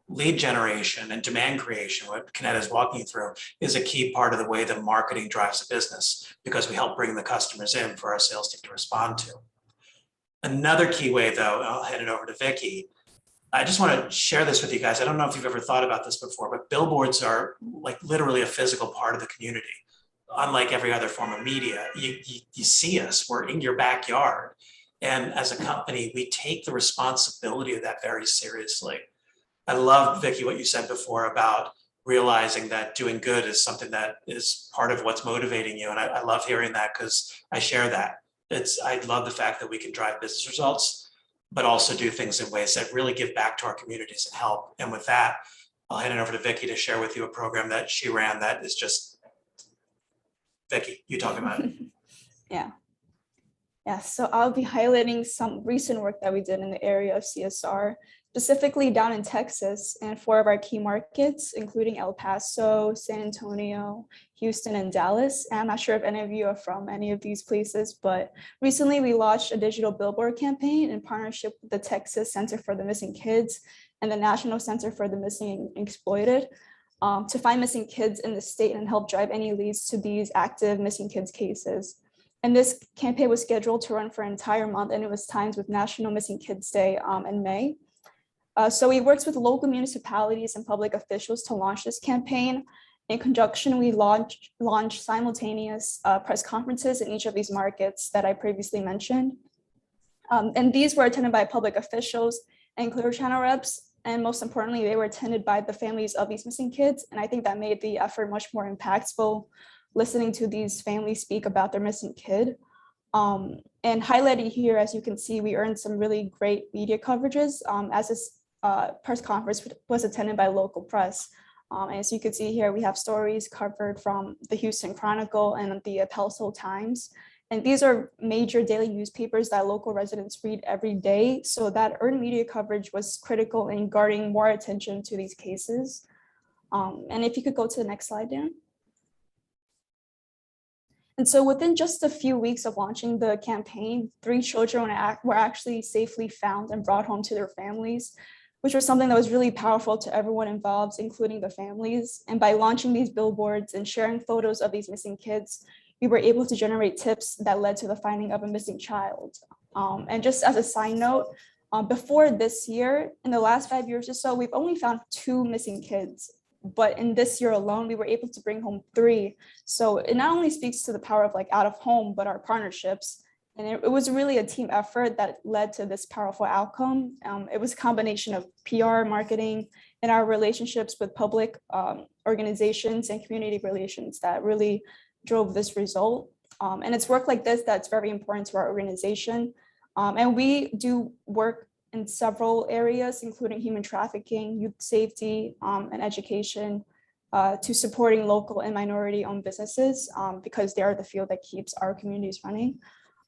Lead generation and demand creation, what Kenetta is walking you through, is a key part of the way that marketing drives a business because we help bring the customers in for our sales team to respond to. Another key way, though, I'll hand it over to Vicky. I just want to share this with you guys. I don't know if you've ever thought about this before, but billboards are like literally a physical part of the community. Unlike every other form of media, you see us, we're in your backyard. And as a company, we take the responsibility of that very seriously. I love, Vicky, what you said before about realizing that doing good is something that is part of what's motivating you. And I love hearing that because I share that. I love the fact that we can drive business results, but also do things in ways that really give back to our communities and help. And with that, I'll hand it over to Vicky to share with you a program that she ran that is just, Vicky, you talk about it. Yeah, so I'll be highlighting some recent work that we did in the area of CSR. specifically down in Texas and 4 of our key markets, including El Paso, San Antonio, Houston, and Dallas. And I'm not sure if any of you are from any of these places, but recently we launched a digital billboard campaign in partnership with the Texas Center for the Missing Kids and the National Center for the Missing and Exploited to find missing kids in the state and help drive any leads to these active missing kids cases. And this campaign was scheduled to run for an entire month, and it was timed with National Missing Kids Day in May. So we worked with local municipalities and public officials to launch this campaign. In conjunction, we launched simultaneous press conferences in each of these markets that I previously mentioned. And these were attended by public officials and ClearChannel reps. And most importantly, they were attended by the families of these missing kids. And I think that made the effort much more impactful, listening to these families speak about their missing kid. And highlighted here, as you can see, we earned some really great media coverages as this press conference was attended by local press. As you can see here, we have stories covered from the Houston Chronicle and the El Paso Times. And these are major daily newspapers that local residents read every day. So that earned media coverage was critical in garnering more attention to these cases. And if you could go to the next slide, Dan. And so within just a few weeks of launching the campaign, 3 children were actually safely found and brought home to their families, which was something that was really powerful to everyone involved, including the families. And by launching these billboards and sharing photos of these missing kids, we were able to generate tips that led to the finding of a missing child. And just as a side note, before this year, in the last 5 years or so, we've only found 2 missing kids. But in this year alone, we were able to bring home 3. So it not only speaks to the power of like out of home, but our partnerships. And it was really a team effort that led to this powerful outcome. It was a combination of PR, marketing, and our relationships with public organizations and community relations that really drove this result. And it's work like this that's very important to our organization. And we do work in several areas, including human trafficking, youth safety, and education, to supporting local and minority-owned businesses, because they are the field that keeps our communities running.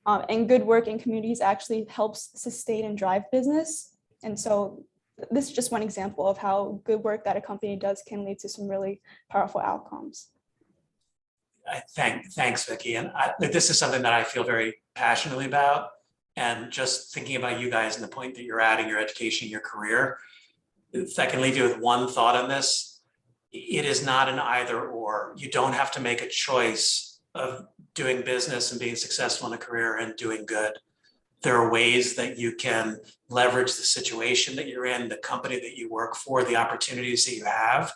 And good work in communities actually helps sustain and drive business. And so this is just one example of how good work that a company does can lead to some really powerful outcomes. Thanks, Vicky. And this is something that I feel very passionately about. And just thinking about you guys and the point that you're at in your education, your career, if I can leave you with one thought on this, it is not an either or. You don't have to make a choice of doing business and being successful in a career and doing good. There are ways that you can leverage the situation that you're in, the company that you work for, the opportunities that you have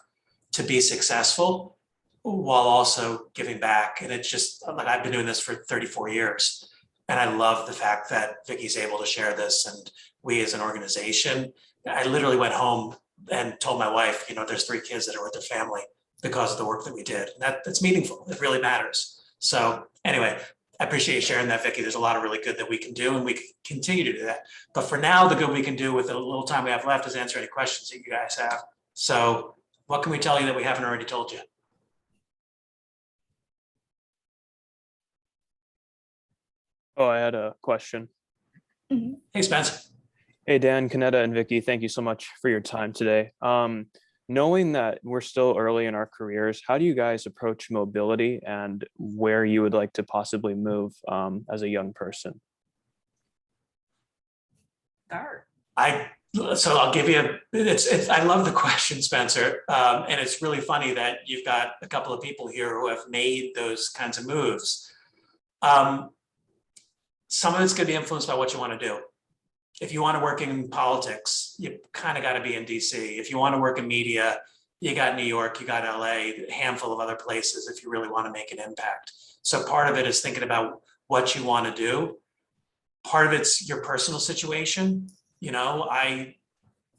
to be successful while also giving back. And it's just like, I've been doing this for 34 years. And I love the fact that Vicky's able to share this, and we as an organization, I literally went home and told my wife, there's 3 kids that are with their family because of the work that we did. And that's meaningful. It really matters. So anyway, I appreciate you sharing that, Vicky. There's a lot of really good that we can do, and we can continue to do that. But for now, the good we can do with the little time we have left is answer any questions that you guys have. So what can we tell you that we haven't already told you? Oh, I had a question. Mm-hmm. Hey, Spence. Hey, Dan, Kenetta, and Vicky, thank you so much for your time today. Knowing that we're still early in our careers, how do you guys approach mobility and where you would like to possibly move as a young person? So I'll give you, I love the question, Spencer. And it's really funny that you've got a couple of people here who have made those kinds of moves. Some of it's going to be influenced by what you want to do. If you want to work in politics, you kind of got to be in DC. If you want to work in media, you got New York, you got LA, a handful of other places if you really want to make an impact. So part of it is thinking about what you want to do. Part of it's your personal situation. I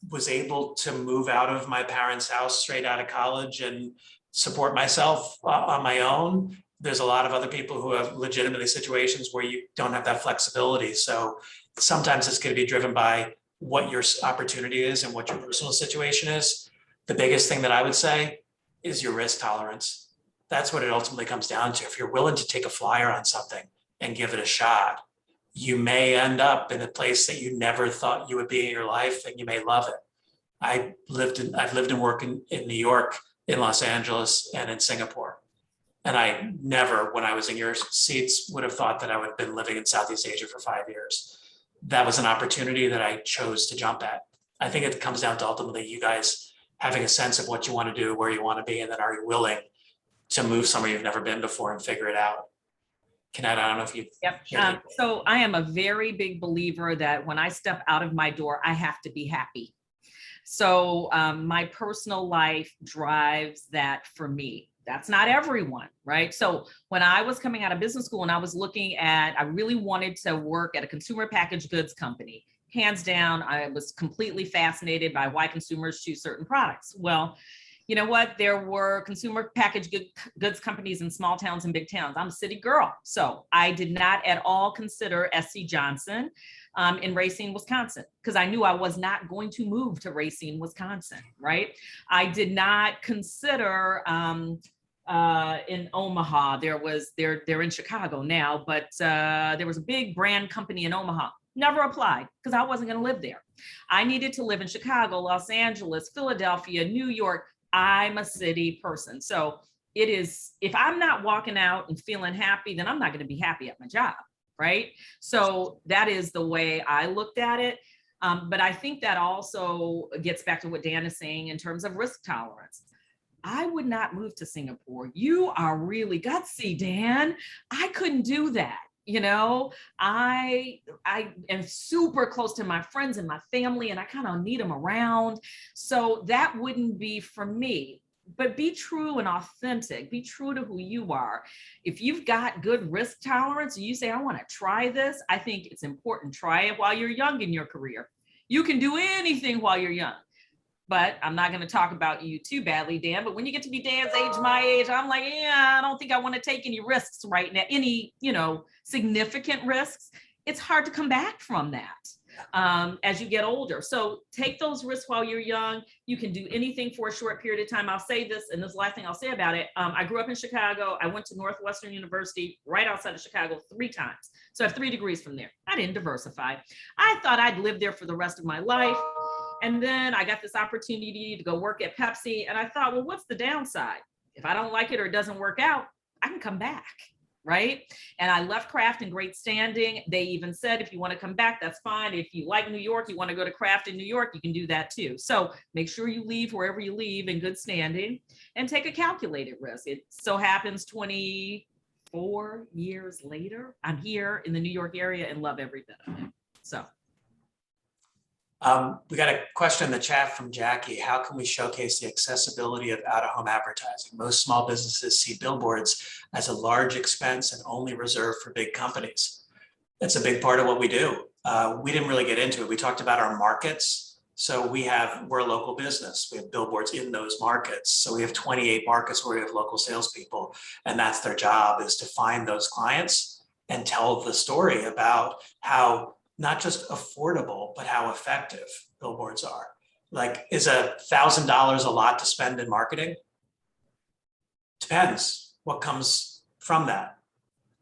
was able to move out of my parents' house straight out of college and support myself on my own. There's a lot of other people who have legitimately situations where you don't have that flexibility. So sometimes it's going to be driven by what your opportunity is and what your personal situation is. The biggest thing that I would say is your risk tolerance. That's what it ultimately comes down to. If you're willing to take a flyer on something and give it a shot, you may end up in a place that you never thought you would be in your life, and you may love it. I've lived and worked in New York, in Los Angeles, and in Singapore. And I never, when I was in your seats, would have thought that I would have been living in Southeast Asia for 5 years. That was an opportunity that I chose to jump at. I think it comes down to ultimately you guys having a sense of what you want to do, where you want to be, and then are you willing to move somewhere you've never been before and figure it out. Kenetta, I don't know if you. Yep. So I am a very big believer that when I step out of my door, I have to be happy. So my personal life drives that for me. That's not everyone, right? So when I was coming out of business school and I was looking at, I really wanted to work at a consumer packaged goods company. Hands down, I was completely fascinated by why consumers choose certain products. Well, you know what? There were consumer packaged goods companies in small towns and big towns. I'm a city girl. So I did not at all consider SC Johnson in Racine, Wisconsin, because I knew I was not going to move to Racine, Wisconsin, right? I did not consider in Omaha, they're in Chicago now, but there was a big brand company in Omaha. Never applied because I wasn't going to live there. I needed to live in Chicago, Los Angeles, Philadelphia, New York. I'm a city person. So it is, if I'm not walking out and feeling happy, then I'm not going to be happy at my job, right? So that is the way I looked at it. But I think that also gets back to what Dan is saying in terms of risk tolerance. I would not move to Singapore. You are really gutsy, Dan. I couldn't do that. You know, I am super close to my friends and my family, and I kind of need them around. So that wouldn't be for me. But be true and authentic. Be true to who you are. If you've got good risk tolerance, and you say, I want to try this, I think it's important. Try it while you're young in your career. You can do anything while you're young. But I'm not going to talk about you too badly, Dan. But when you get to be Dan's age, my age, I'm like, yeah, I don't think I want to take any risks right now, any, significant risks. It's hard to come back from that as you get older. So take those risks while you're young. You can do anything for a short period of time. I'll say this, and this is the last thing I'll say about it. I grew up in Chicago. I went to Northwestern University right outside of Chicago 3 times. So I have 3 degrees from there. I didn't diversify. I thought I'd live there for the rest of my life. And then I got this opportunity to go work at Pepsi. And I thought, well, what's the downside? If I don't like it or it doesn't work out, I can come back, right? And I left Kraft in great standing. They even said, if you want to come back, that's fine. If you like New York, you want to go to Kraft in New York, you can do that too. So make sure you leave wherever you leave in good standing and take a calculated risk. It so happens 24 years later, I'm here in the New York area and love every bit of it. So. We got a question in the chat from Jackie. How can we showcase the accessibility of out-of-home advertising? Most small businesses see billboards as a large expense and only reserved for big companies. That's a big part of what we do. We didn't really get into it. We talked about our markets. So we're a local business. We have billboards in those markets. So we have 28 markets where we have local salespeople, and that's their job, is to find those clients and tell the story about how not just affordable, but how effective billboards are. Like, is $1,000 a lot to spend in marketing? Depends what comes from that.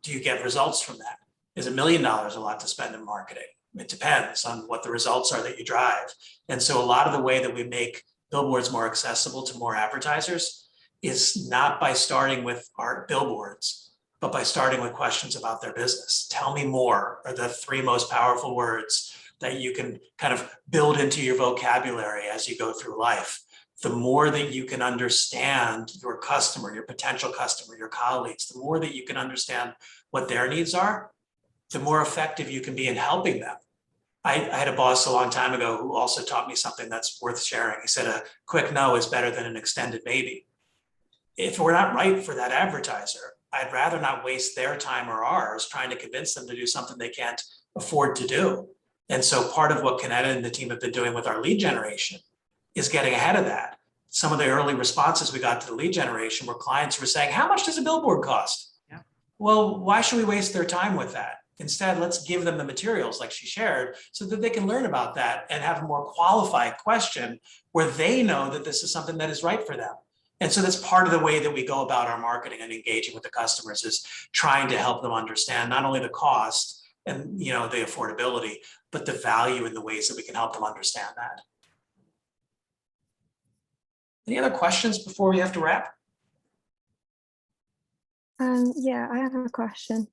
Do you get results from that? Is $1 million a lot to spend in marketing? It depends on what the results are that you drive. And so a lot of the way that we make billboards more accessible to more advertisers is not by starting with our billboards, but by starting with questions about their business. Tell me more are the 3 most powerful words that you can kind of build into your vocabulary as you go through life. The more that you can understand your customer, your potential customer, your colleagues, the more that you can understand what their needs are, the more effective you can be in helping them. I had a boss a long time ago who also taught me something that's worth sharing. He said, a quick no is better than an extended maybe. If we're not right for that advertiser, I'd rather not waste their time or ours trying to convince them to do something they can't afford to do. And so part of what Kenetta and the team have been doing with our lead generation is getting ahead of that. Some of the early responses we got to the lead generation were clients were saying, how much does a billboard cost? Yeah. Well, why should we waste their time with that? Instead, let's give them the materials like she shared so that they can learn about that and have a more qualified question where they know that this is something that is right for them. And so that's part of the way that we go about our marketing and engaging with the customers, is trying to help them understand not only the cost, and the affordability, but the value in the ways that we can help them understand that. Any other questions before we have to wrap? Yeah, I have a question.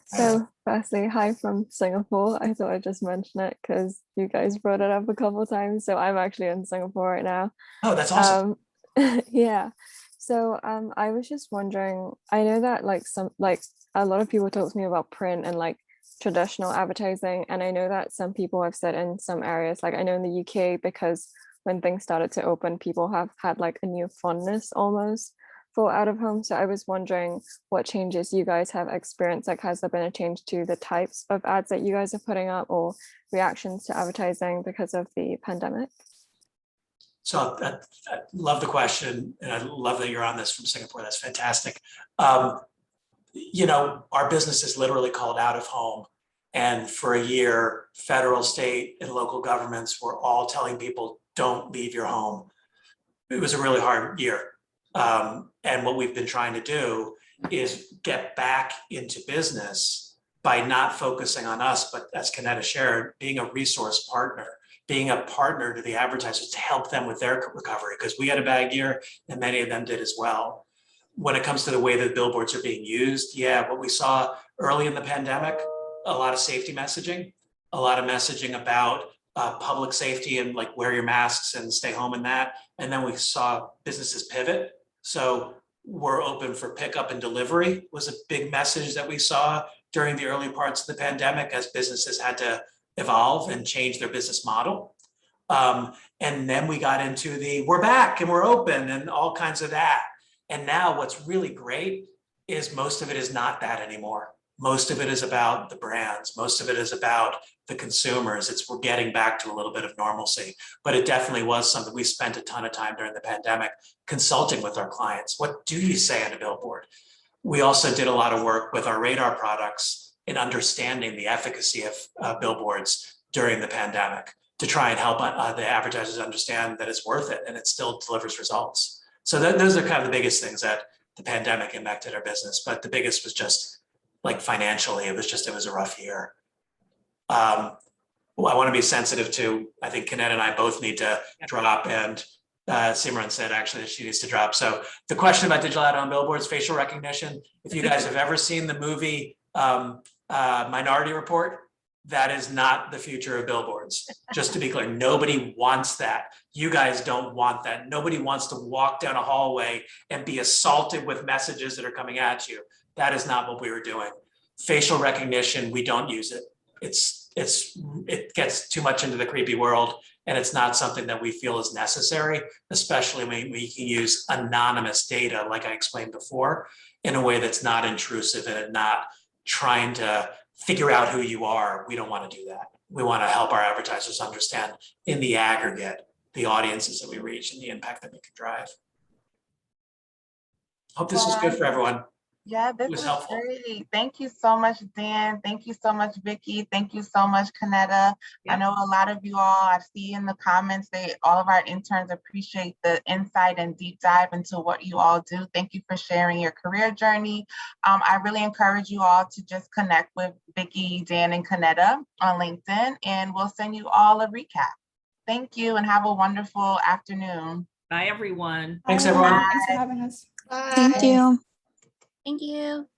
So firstly, hi from Singapore. I thought I'd just mention it because you guys brought it up a couple of times. So I'm actually in Singapore right now. Oh, that's awesome. Yeah. So I was just wondering, I know that a lot of people talk to me about print and like traditional advertising. And I know that some people have said in some areas, like I know in the UK, because when things started to open, people have had like a new fondness almost for out of home. So I was wondering what changes you guys have experienced. Like, has there been a change to the types of ads that you guys are putting up or reactions to advertising because of the pandemic? So I love the question, and I love that you're on this from Singapore. That's fantastic. Our business is literally called Out of Home. And for a year, federal, state, and local governments were all telling people, don't leave your home. It was a really hard year. And what we've been trying to do is get back into business by not focusing on us, but as Kenetta shared, being a resource partner, being a partner to the advertisers to help them with their recovery, because we had a bad year and many of them did as well. When it comes to the way that billboards are being used, what we saw early in the pandemic, a lot of safety messaging, a lot of messaging about public safety and like wear your masks and stay home and that. And then we saw businesses pivot. So we're open for pickup and delivery was a big message that we saw during the early parts of the pandemic as businesses had to evolve and change their business model. And then we got into we're back and we're open and all kinds of that. And now what's really great is most of it is not that anymore. Most of it is about the brands. Most of it is about the consumers. We're getting back to a little bit of normalcy, but it definitely was something we spent a ton of time during the pandemic consulting with our clients. What do you say on a billboard? We also did a lot of work with our radar products in understanding the efficacy of billboards during the pandemic to try and help the advertisers understand that it's worth it and it still delivers results. So those are kind of the biggest things that the pandemic impacted our business, but the biggest was just like financially, it was a rough year. I want to be sensitive to, I think Kenetta and I both need to drop, and Simran said actually that she needs to drop. So the question about digital ad on billboards, facial recognition, if you guys have ever seen the movie Minority Report, that is not the future of billboards. Just to be clear, nobody wants that. You guys don't want that. Nobody wants to walk down a hallway and be assaulted with messages that are coming at you. That is not what we were doing. Facial recognition, we don't use it. It gets too much into the creepy world, and it's not something that we feel is necessary, especially when we can use anonymous data, like I explained before, in a way that's not intrusive and not trying to figure out who you are. We don't want to do that. We want to help our advertisers understand in the aggregate the audiences that we reach and the impact that we can drive. Hope this was good for everyone. Yeah, this was helpful. great. Thank you so much, Dan. Thank you so much, Vicky. Thank you so much, Kenetta. Yep. I know a lot of you all, I see in the comments, all of our interns appreciate the insight and deep dive into what you all do. Thank you for sharing your career journey. I really encourage you all to just connect with Vicky, Dan, and Kenetta on LinkedIn, and we'll send you all a recap. Thank you and have a wonderful afternoon. Bye, everyone. Thanks, everyone. Thanks for having us. Bye. Thank you. Thank you.